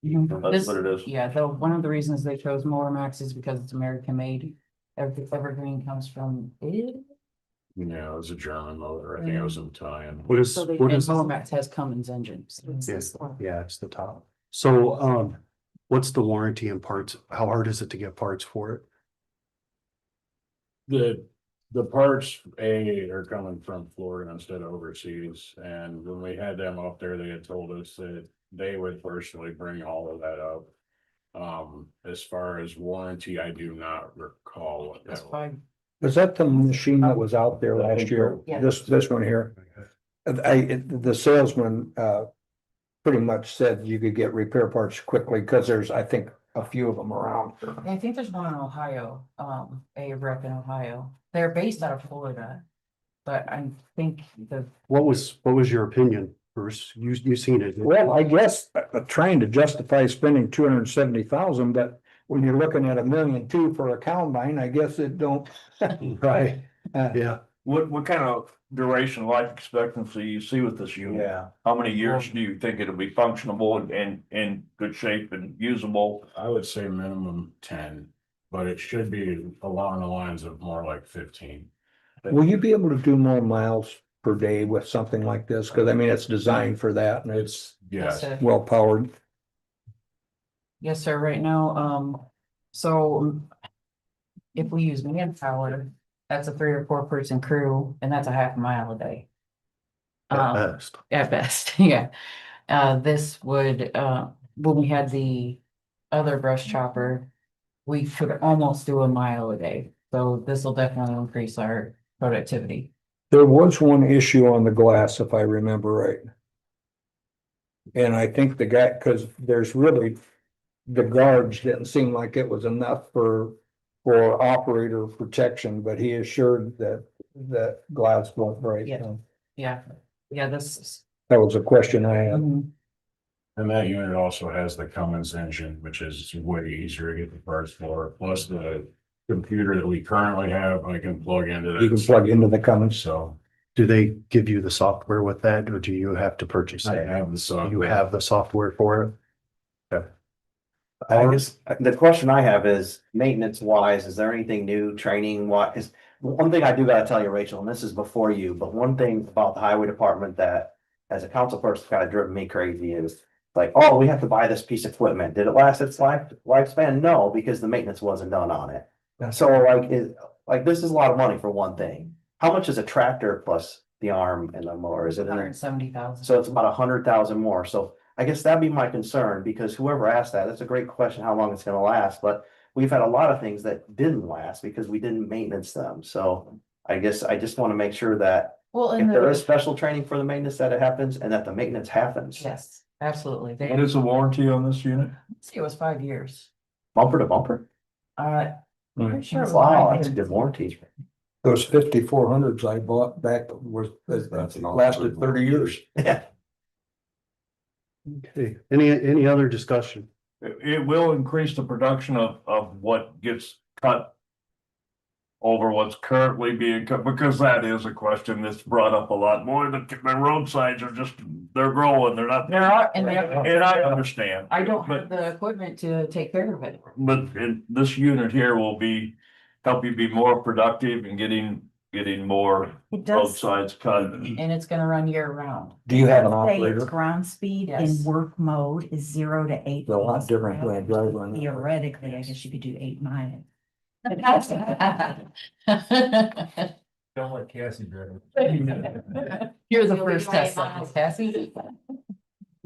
Mhm. That's what it is. Yeah, though, one of the reasons they chose Mower Max is because it's American made. Evergreen comes from Italy. Yeah, it was a German motor. I think it was Italian. What is, So they, what and is? Mower Max has Cummins engines. Yeah, it's the top. So, what's the warranty and parts? How hard is it to get parts for it? The parts are coming from Florida instead of overseas, and when we had them up there, they had told us that they would personally bring all of that up. As far as warranty, I do not recall what That's that was. fine. Was that the machine that was out there I last think year? so. Yeah. This one here? The salesman, pretty much said you could get repair parts quickly, because there's, I think, a few of them around. I think there's one in Ohio, a rep in Ohio. They're based out of Florida. But I think What was your opinion, Bruce? You seen it? Well, I guess trying to justify spending 270,000, but when you're looking at 1.2 million for a combine, I guess it don't. Right, yeah. What kind of duration life expectancy you see with this unit? Yeah. How many years do you think it'll be functionable and in good shape and usable? I would say minimum 10, but it should be along the lines of more like 15. Will you be able to do more miles per day with something like this? Because I mean, it's designed for that and it's Yes. well powered. yes, sir, right now, so if we use manpower, that's a 3 or 4 person crew, and that's a half a mile a day. At best. At best, yeah. This would, when we had the other brush chopper, we could almost do a mile a day. So this will definitely increase our productivity. There was one issue on the glass, if I remember right. And I think the guy, because there's really, the guards didn't seem like it was enough for operator protection, but he assured that glass won't break. Yeah. Yeah, yeah, this is. That was a question I had. Mhm. And that unit also has the Cummins engine, which is way easier to get the parts for, plus the computer that we currently have, I can plug into that. You can plug into the Cummins. So Do they give you the software with that, or do you have to purchase I it? have the software. You have the software for it? I guess the question I have is maintenance wise, is there anything new training wise? One thing I do gotta tell you, Rachel, and this is before you, but one thing about the highway department that as a council person kind of driven me crazy is like, oh, we have to buy this piece of equipment. Did it last its lifespan? No, because the maintenance wasn't done on it. So this is a lot of money for one thing. How much is a tractor plus the arm and the mower? Is it? 170,000. So it's about 100,000 more. So I guess that'd be my concern, because whoever asked that's a great question, how long it's gonna last, but we've had a lot of things that didn't last because we didn't maintenance them. So I guess I just want to make sure that Well, if and there is special training for the maintenance, that it happens and that the maintenance happens. yes, absolutely. They, What is the warranty on this unit? see, it was 5 years. Bumper to bumper? Wow, that's a good warranty. Those 5400s I bought back was, lasted 30 years. Yeah. Okay, any other discussion? It will increase the production of what gets cut over what's currently being cut, because that is a question that's brought up a lot more. The roadsides are just, they're growing, they're not. There are, and there are. And I understand. I don't but have the equipment to take care of it. But this unit here will help you be more productive and getting more It does. roadsides cut. And it's gonna run year round. Do you have an Say its operator? ground speed Yes. in work mode is 0 to 8. They're a lot miles different per than a hour. driver on that. Theoretically, I guess you could do 8 miles. Don't let Cassie drive. You're the first test, Cassie.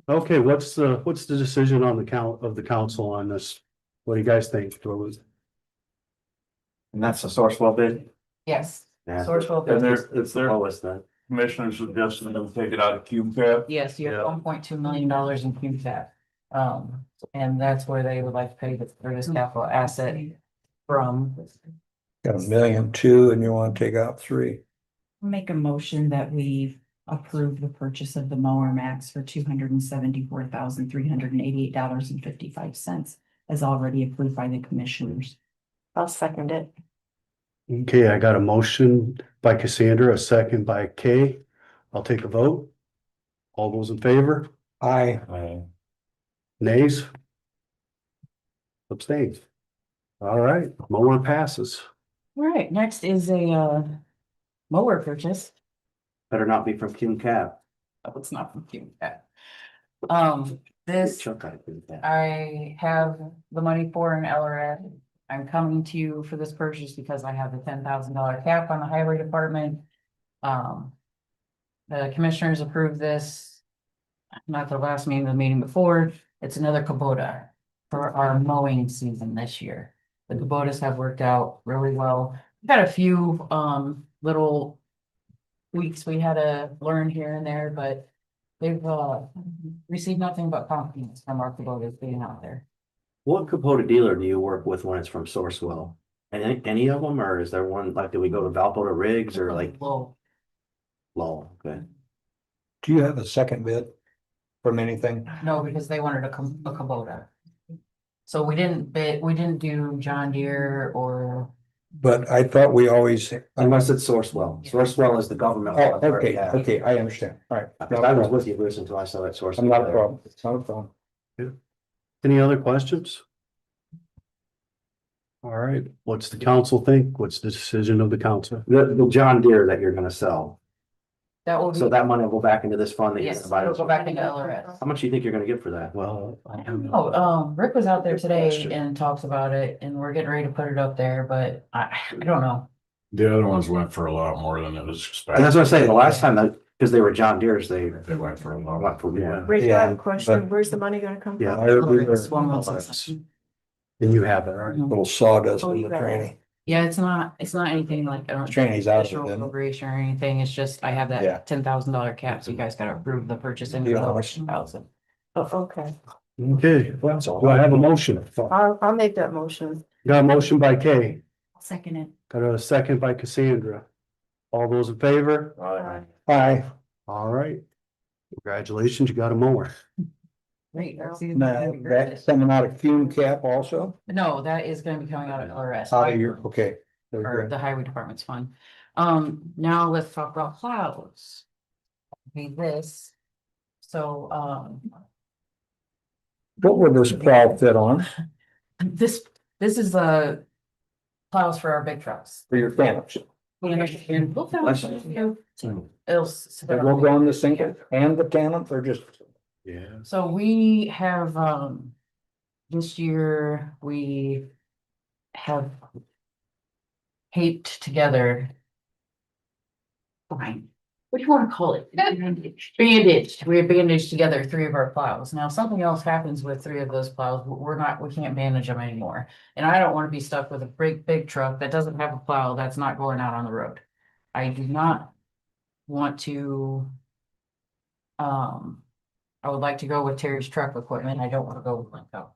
Okay, what's the decision on the council on this? What do you guys think? And that's the Sourcewell bid? Yes. Yeah. Sourcewell And business. it's their Lowest then. commissioners suggesting them take it out of Cume Cap. Yes, you have Yeah. $1.2 million in QTAP. And that's where they would like to pay for this capital asset from. Got $1.2 million and you want to take out 3. Make a motion that we approve the purchase of the mower max for $274,388.55 as already approved by the commissioners. I'll second it. Okay, I got a motion by Cassandra, a second by Kay. I'll take a vote. All those in favor? Aye. Nays? Abstains? All right, mower passes. All right, next is a mower purchase. Better not be from Cume Cap. Oh, it's not from QTAP. This Chunk out of Cume Cap. I have the money for an LRF. I'm coming to you for this purchase because I have the $10,000 cap on the highway department. The commissioners approved this. Not the last meeting, the meeting before. It's another Kubota for our mowing season this year. The Kubotas have worked out really well. We've had a few little weeks we had to learn here and there, but they've received nothing but compliments from our Kubotas being out there. What Kubota dealer do you work with when it's from Sourcewell? And any of them, or is there one, like, do we go to Valpo to Riggs or like Low. Lowell? Okay. Do you have a second bid from anything? No, because they wanted a Kubota. So we didn't do John Deere or. But I thought we always. Unless it's Sourcewell. Sourcewell is the government. Oh, okay, okay, I understand. All right. Because I was with you, Bruce, until I saw that Sourcewell. Not a problem. It's not a problem. Any other questions? All right, what's the council think? What's the decision of the council? The John Deere that you're gonna sell. That will be. So that money will go back into this fund that you're Yes, gonna buy. it'll go back into LRS. How much do you think you're gonna get for that? Well, I don't know. Rick was out there today and talks about it and we're getting ready to put it up there, but I don't know. The other ones went for a lot more than it was And expected. that's what I say, the last time that, because they were John Deere's, they went for a lot. went for more. Rick, I Yeah, have a question. but- Where's the money gonna come from? Yeah. It's one of those. And you have it, all right? Little sawdust Oh, in you the got it. training. Yeah, it's not anything like. Training's out of it, additional then. appropriation or anything. It's just, I have Yeah. that $10,000 cap, so you guys gotta approve the purchase into Yeah. the 1,000. Oh, okay. Okay, do I have a motion? I'll make that motion. Got a motion by Kay, Second it. got a second by Cassandra. All those in favor? Aye. All right. Congratulations, you got a mower. Great. Now, that's coming out of Cume Cap also? No, that is gonna be coming out of LRS. Out of your, okay. Very Or good. the highway department's fund. Now let's talk about plows. Okay, this. So, What would this plow fit on this is plows for our big trucks. for your fence? And we'll It will go on the single and the tandem or just? Yeah. So we have, this year, we have taped together. Fine, what do you wanna call it? Bandaged, we have bandaged together 3 of our plows. Now, something else happens with 3 of those plows, we can't bandage them anymore. And I don't wanna be stuck with a big truck that doesn't have a plow that's not going out on the road. I do not want to. I would like to go with Terry's truck equipment. I don't wanna go with Linco.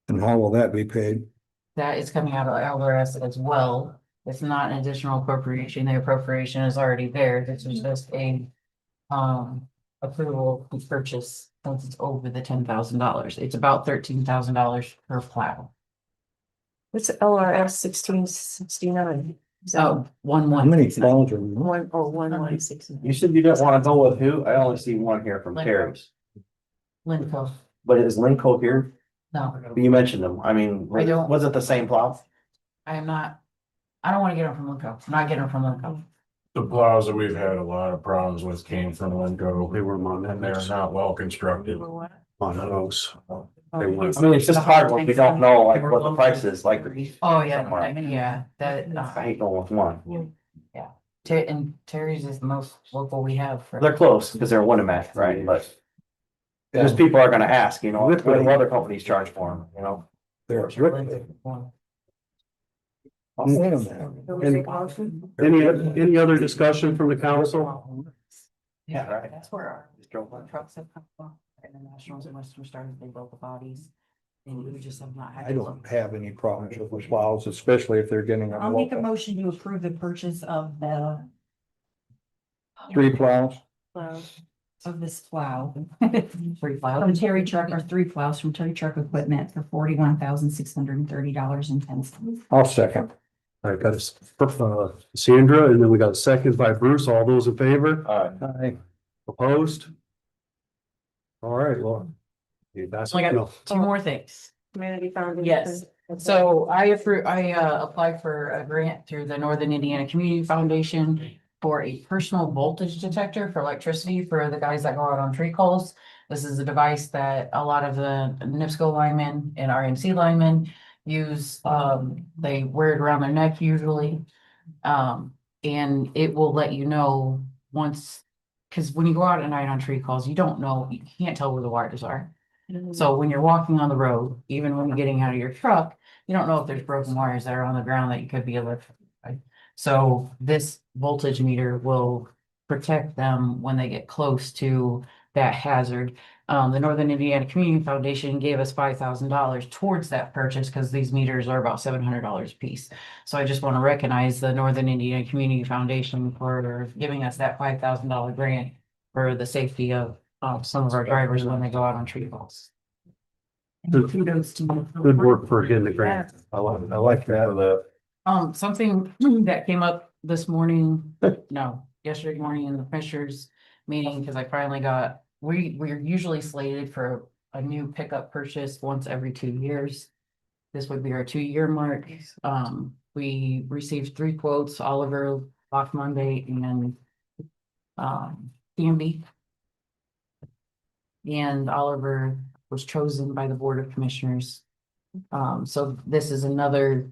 And how will that be paid? that is coming out of LRS as well. It's not an additional appropriation. The appropriation is already there. This is just a approval to purchase since it's over the $10,000. It's about $13,000 per plow. What's LRS 1669? So one How one. many phones are? One, oh, 116. You said you didn't wanna go with who? I only see one here from Linco. Terry's. Linco. But is Linco here? No, You mentioned them. I mean, I don't. was it the same plow? I am not. I don't want to get them from Linco. I'm not getting them from Linco. The plows that we've had a lot of problems with came from Linco. They were And they're not well constructed. on those. I mean, it's just hard when we don't know like what the price is, like. Oh, yeah, yeah, that, I hate going with one. And Terry's is the most local we have for. They're close because they're Winnemac, right? But just people are gonna ask, you know, what do other companies charge for them, you know? There's. Any other discussion from the council? Yeah, right. that's where our trucks have come from. Internationals and Western Stars, they built the bodies. And we just have not had. I don't have any problems with the plows, especially if they're getting. them I'll make a local. motion to approve the purchase of the. 3 plows. Of this plow. Free plow. From Terry Truck, or 3 plows from Terry Truck Equipment for $41,630.10. I'll second. I got Sandra, and then we got a second by Bruce. All those in favor? Aye. Opposed? All right, well. That's, I got no, 2 more things. Community Foundation. Yes, so I applied for a grant through the Northern Indiana Community Foundation for a personal voltage detector for electricity for the guys that go out on tree calls. This is a device that a lot of the NIPSCO linemen and RMC linemen use. They wear it around their neck usually. And it will let you know once, because when you go out at night on tree calls, you don't know, you can't tell where the wires are. So when you're walking on the road, even when you're getting out of your truck, you don't know if there's broken wires that are on the ground that you could be electrified. So this voltage meter will protect them when they get close to that hazard. The Northern Indiana Community Foundation gave us $5,000 towards that purchase because these meters are about $700 a piece. So I just want to recognize the Northern Indiana Community Foundation for giving us that $5,000 grant for the safety of some of our drivers when they go out on tree calls. Good. Kudos to you. good work for getting the grant. I like that. Something that came up this morning, yesterday morning in the commissioners meeting, because I finally got, we're usually slated for a new pickup purchase once every 2 years. This would be our 2-year mark. We received 3 quotes, Oliver, Lock Monday, and DMB. And Oliver was chosen by the Board of Commissioners. So this is another,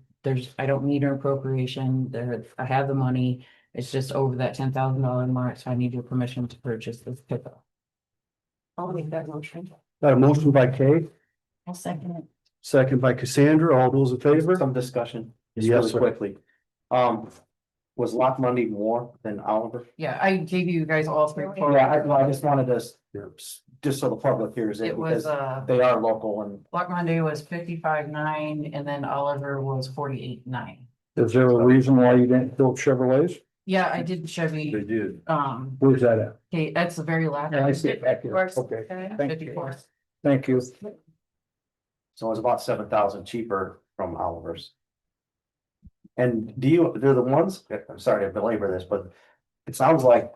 I don't need an appropriation there. I have the money. It's just over that $10,000 mark. So I need your permission to purchase this pickup. I'll make that motion. Got a motion by Kay, I'll second it. second by Cassandra. All those in favor? Some discussion, just Yes, really sir. quickly. Was Lock Monday more than Oliver? Yeah, I gave you guys all 3 quotes. Yeah, I just wanted to, just so the public hears it, It was, because they are local and. Black Monday was 55.9 and then Oliver was 48.9. Is there a reason why you didn't build Chevrolets? Yeah, I did Chevy. They did. Where's that at? Okay, that's the very last. Yeah, I see it back here. Works. Okay, thank you. 54. Thank you. So it was about 7,000 cheaper from Oliver's. And they're the ones, I'm sorry to belabor this, but it sounds like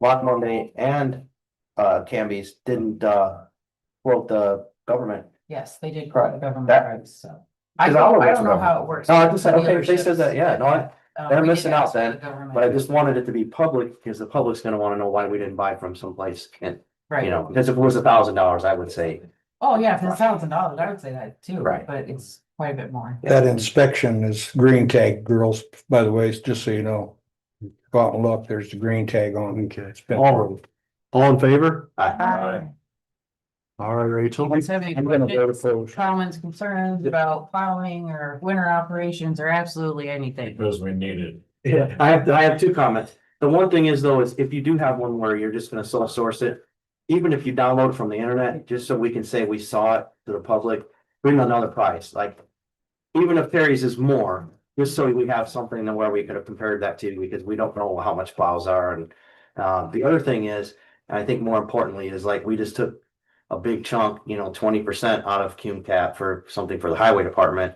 Lock Monday and Camby's didn't quote the government. Yes, they did. Correct. Government That- price, so. I Because don't Oliver's know government. how it works. No, I just said, okay, if they said that, yeah, no, they're We did missing out ask for then, the government. but I just wanted it to be public because the public's gonna wanna know why we didn't buy from someplace and, Right. you know, because if it was $1,000, I would say. Oh, yeah, if it's $1,000, I would say that too. Right. But it's quite a bit more. That inspection is green tag, girls, by the way, just so you know. Go out and look, there's the green tag on. Okay. It's been- All in favor? Aye. All right, Rachel. Let's have any I'm gonna vote questions, opposed. comments, concerns about plowing or winter operations or absolutely anything. Because we need it. Yeah, I have 2 comments. The one thing is though, is if you do have one where you're just gonna sole source it, even if you download it from the internet, just so we can say we saw it to the public, bring another price, like. even if Perry's is more, just so we have something where we could have compared that to, because we don't know how much plows are, and. The other thing is, and I think more importantly, is like, we just took a big chunk, 20% out of cum cap for something for the highway department.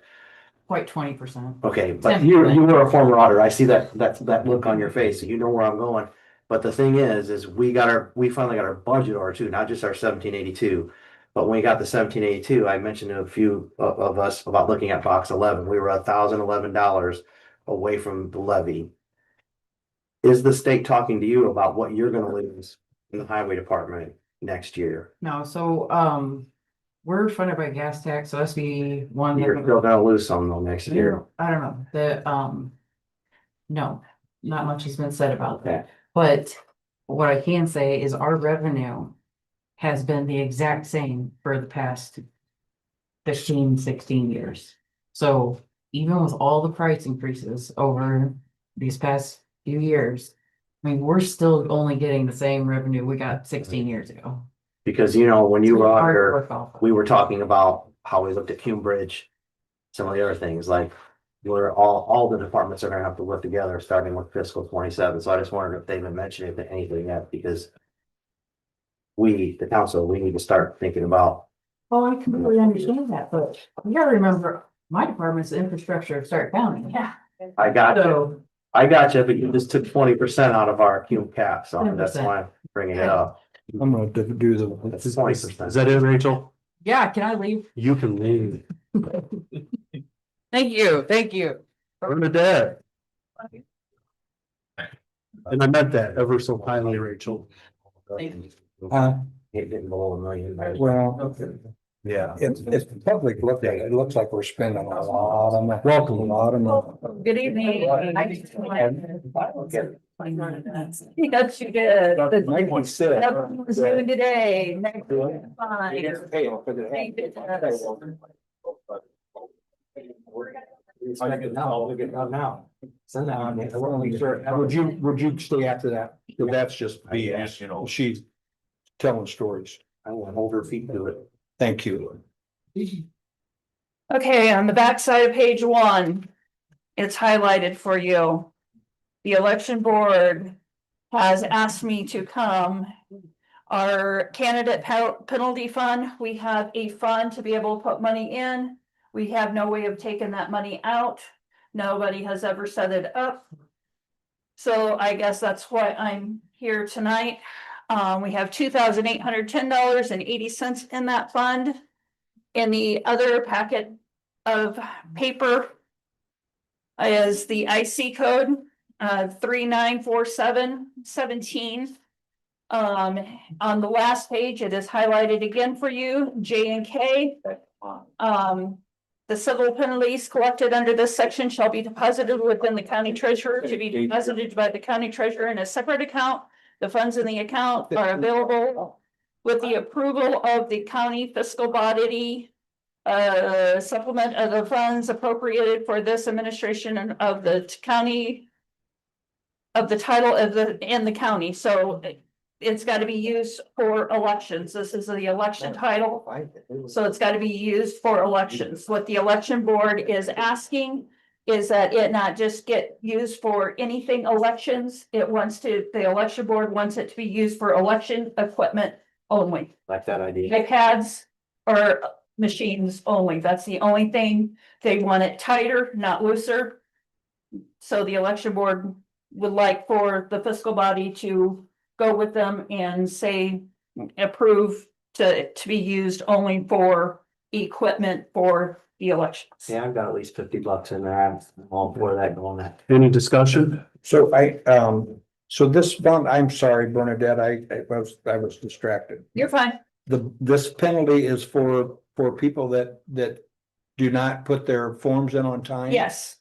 Quite 20%. Okay, but you were a former auditor. I see that look on your face. You know where I'm going. But the thing is we finally got our budget order too, not just our 1782. But when we got the 1782, I mentioned to a few of us about looking at box 11. We were $1,011 away from the levy. Is the state talking to you about what you're gonna lose in the highway department next year? No, so, we're funded by gas tax, so SB one. You're still gonna lose some though next year. I don't know, no, not much has been said about that, but what I can say is our revenue has been the exact same for the past 15, 16 years. So even with all the price increases over these past few years, I mean, we're still only getting the same revenue we got 16 years ago. Because when you were Hard to auditor, work off of. we were talking about how we looked at Cume Bridge. Some of the other things, like where all the departments are gonna have to work together, starting with fiscal 27. So I just wondered if they've been mentioning anything yet, because the council, we need to start thinking about. Oh, I completely understand that, but you gotta remember, my department's the infrastructure of Stark County. Yeah. I got you, So, but you just took 20% out of our Cume cap, so that's 10%. why I'm bringing it up. I'm gonna do the. That's 20%. Is that it, Rachel? yeah, can I leave? You can leave. Thank you. Bernadette. And I meant that ever so kindly, Rachel. It didn't blow $1 million. Well, Yeah. it's public look at it. It looks like we're spending a lot of money. Welcome, a lot of money. Good evening. He got you good. Make me sit. Nothing was doing today. Next week, fine. Send that on. Would you stay after that? That's just BS, she's telling stories. I want to hold her feet to it. Thank you. Okay, on the back side of page 1, it's highlighted for you. The election board has asked me to come. Our candidate penalty fund, we have a fund to be able to put money in. We have no way of taking that money out. Nobody has ever set it up. So I guess that's why I'm here tonight. We have $2,810.80 in that fund. In the other packet of paper is the IC code 394717. On the last page, it is highlighted again for you, J and K. The civil penalties collected under this section shall be deposited within the county treasurer to be deposited by the county treasurer in a separate account. The funds in the account are available with the approval of the county fiscal body. Supplement of the funds appropriated for this administration of the county. Of the title in the county, so it's got to be used for elections. This is the election title, so it's got to be used for elections. What the election board is asking is that it not just get used for anything elections. The election board wants it to be used for election equipment only. Like that idea. iPads or machines only. That's the only thing. They want it tighter, not looser. So the election board would like for the fiscal body to go with them and say, approve to be used only for equipment for the elections. Yeah, I've got at least $50 in there. I'm all for that going that. Any discussion? So so this fund, I'm sorry, Bernadette, I was distracted. You're fine. This penalty is for people that do not put their forms in on time? Yes,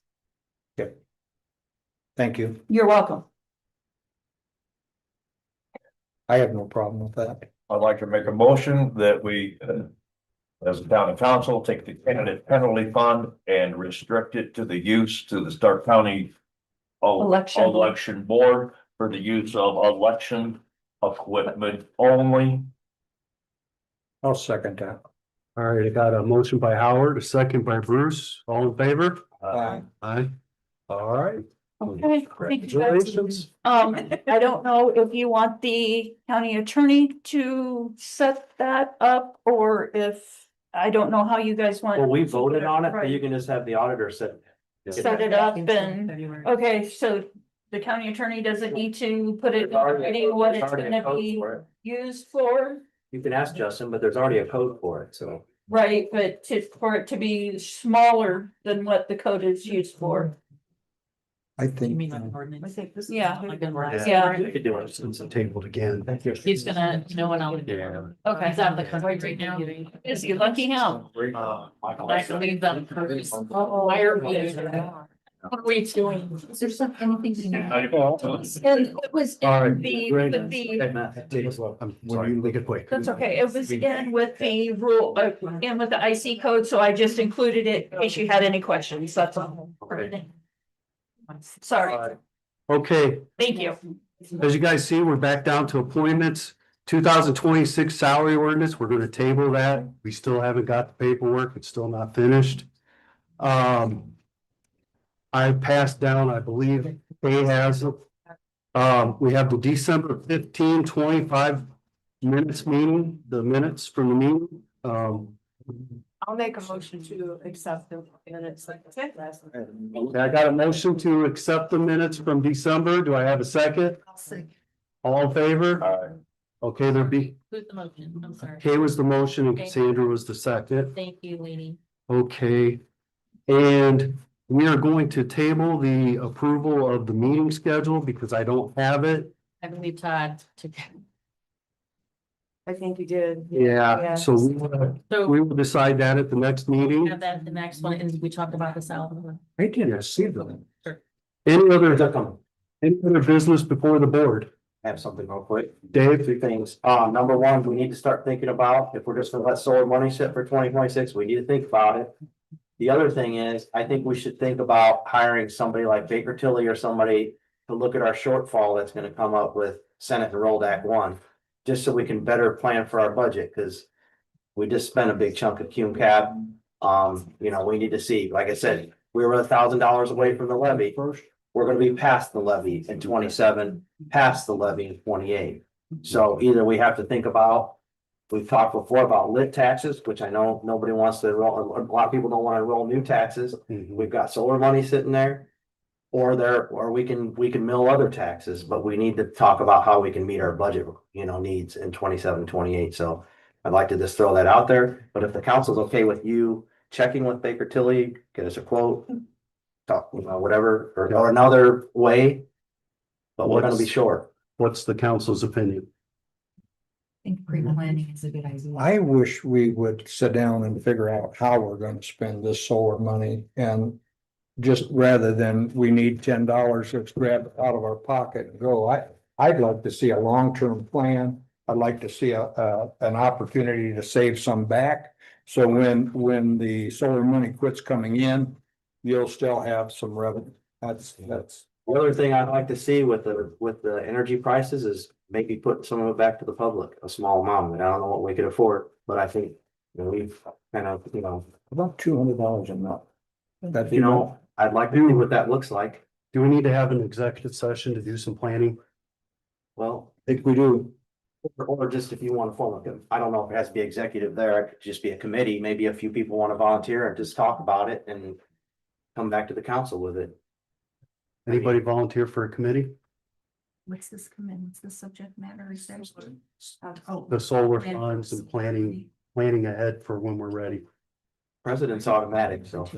Thank you. you're welcome. I have no problem with that. I'd like to make a motion that we, as a town council, take the candidate penalty fund and restrict it to the use to the Stark County election board for the use of election equipment only. I'll second that. All right, I got a motion by Howard, a second by Bruce, all in favor? Aye. Aye. All right. Okay, thank you guys. Congratulations. I don't know if you want the county attorney to set that up or if, I don't know how you guys want. Well, we voted on it, but you Right. can just have the auditor set. Set it up and, okay, so the county attorney doesn't need to put it in writing what it's gonna be used for. You can ask Justin, but there's already a code for it, so. Right, but for it to be smaller than what the code is used for. I think. Yeah. Yeah. We could do it since it's tabled again. He's gonna, when I'll. Yeah. Okay, is that the right right now? Is he lucky him? I can leave them. Why are we? What are we doing? Is there anything you need? And it was All right, in the, great. with the, I'm sorry, make it quick. that's okay, it was in with the rule, in with the IC code, so I just included it in case you had any questions, that's all. Sorry, Okay, thank you. as you guys see, we're back down to appointments. 2026 salary ordinance, we're gonna table that. We still haven't got the paperwork. It's still not finished. I passed down, I believe, Kay has it. We have the December 15, 25 minutes meeting, the minutes from the meeting. I'll make a motion to accept the minutes like I said last. Okay, I got a motion to accept the minutes from December. Do I have a second? All in favor? Okay, there be, Who's the motion? I'm sorry. Kay was the motion and Cassandra was the second. Thank you, lady. Okay. And we are going to table the approval of the meeting schedule because I don't have it. I believe Todd to. I think you did. Yeah, so So we will decide that at the next we meeting. have that, the next one is we talked about the salary. I didn't see them. Sure. Any other business before the board? I have something real quick. Dave? Two things. Number one, we need to start thinking about, if we're just gonna let solar money sit for 2026, we need to think about it. The other thing is, I think we should think about hiring somebody like Baker Tilly or somebody to look at our shortfall that's gonna come up with Senate Enrolled Act 1. Just so we can better plan for our budget, because we just spent a big chunk of cum cap. We need to see, like I said, we were $1,000 away from the levy. We're gonna be past the levy in 27, past the levy in 28. So either we have to think about, we've talked before about lit taxes, which I know nobody wants to enroll, a lot of people don't want to enroll new taxes. We've got solar money sitting there. Or we can mill other taxes, but we need to talk about how we can meet our budget, needs in 27, 28. So I'd like to just throw that out there, but if the council's okay with you checking with Baker Tilly, get us a quote. Talk, whatever, or another way. But we're gonna be short. What's the council's opinion? I think pre-planning is a good idea. I wish we would sit down and figure out how we're gonna spend this solar money and just rather than we need $10, let's grab it out of our pocket and go. I'd like to see a long-term plan. I'd like to see an opportunity to save some back. So when the solar money quits coming in, you'll still have some revenue. That's. The other thing I'd like to see with the energy prices is maybe put some of it back to the public, a small amount. I don't know what we could afford, but I think we've kind of, About $200 a month. I'd like to see what that looks like. Do we need to have an executive session to do some planning? Well, I think we do. or just if you want to form I don't know if it has to be executive there, it could just be a committee, maybe a few people want to volunteer and just talk about it and come back to the council with it. Anybody volunteer for a committee? What's this committee? What's the subject matter? Is there? The solar funds and planning ahead for when we're ready. President's automatic, so.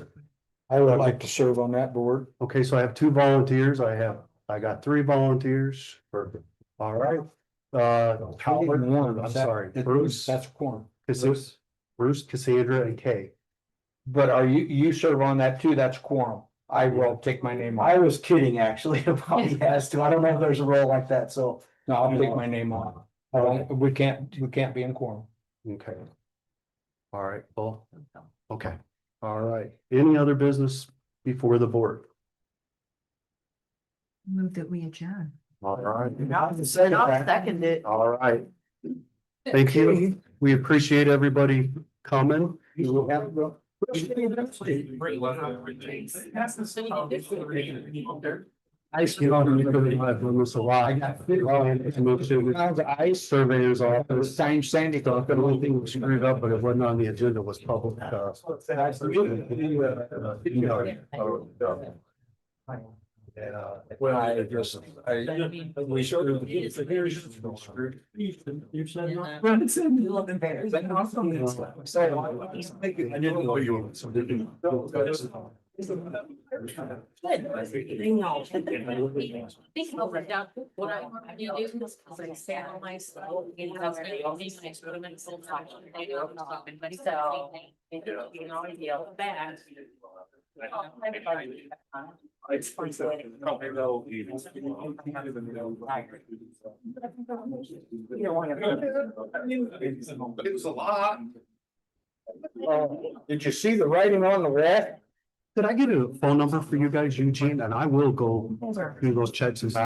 I would like to serve on that board. Okay, so I have 2 volunteers. I got 3 volunteers. Perfect. All right. Howard, I'm sorry, Bruce. That's quorum. Bruce, Cassandra, and Kay. But you serve on that too? That's quorum. I will take my name off. I was kidding actually about he has to. I don't know if there's a role like that, so. No, I'll take my name off. We can't be in quorum. Okay. All right, well, okay. All right. Any other business before the board? Move that we adjourn. All right. I'll second it. All right. Thank you. We appreciate everybody coming. Ice, you know, when this a lot. How's ice surveyors office, Time Sandy. so the only thing was screwed up, but it wasn't on the agenda was public. Well, I just, we showed. You've said no. I didn't know you were. So they didn't. Think over it, Doug. What I want to do is because I sat on my slow, you know, I was gonna go these nights, but I'm in full time. I know I'm not, but so, you know, idea of that. It's funny. It was a lot. Did you see the writing on the wall? Could I get a phone number for you guys, Eugene, and I will go do those checks and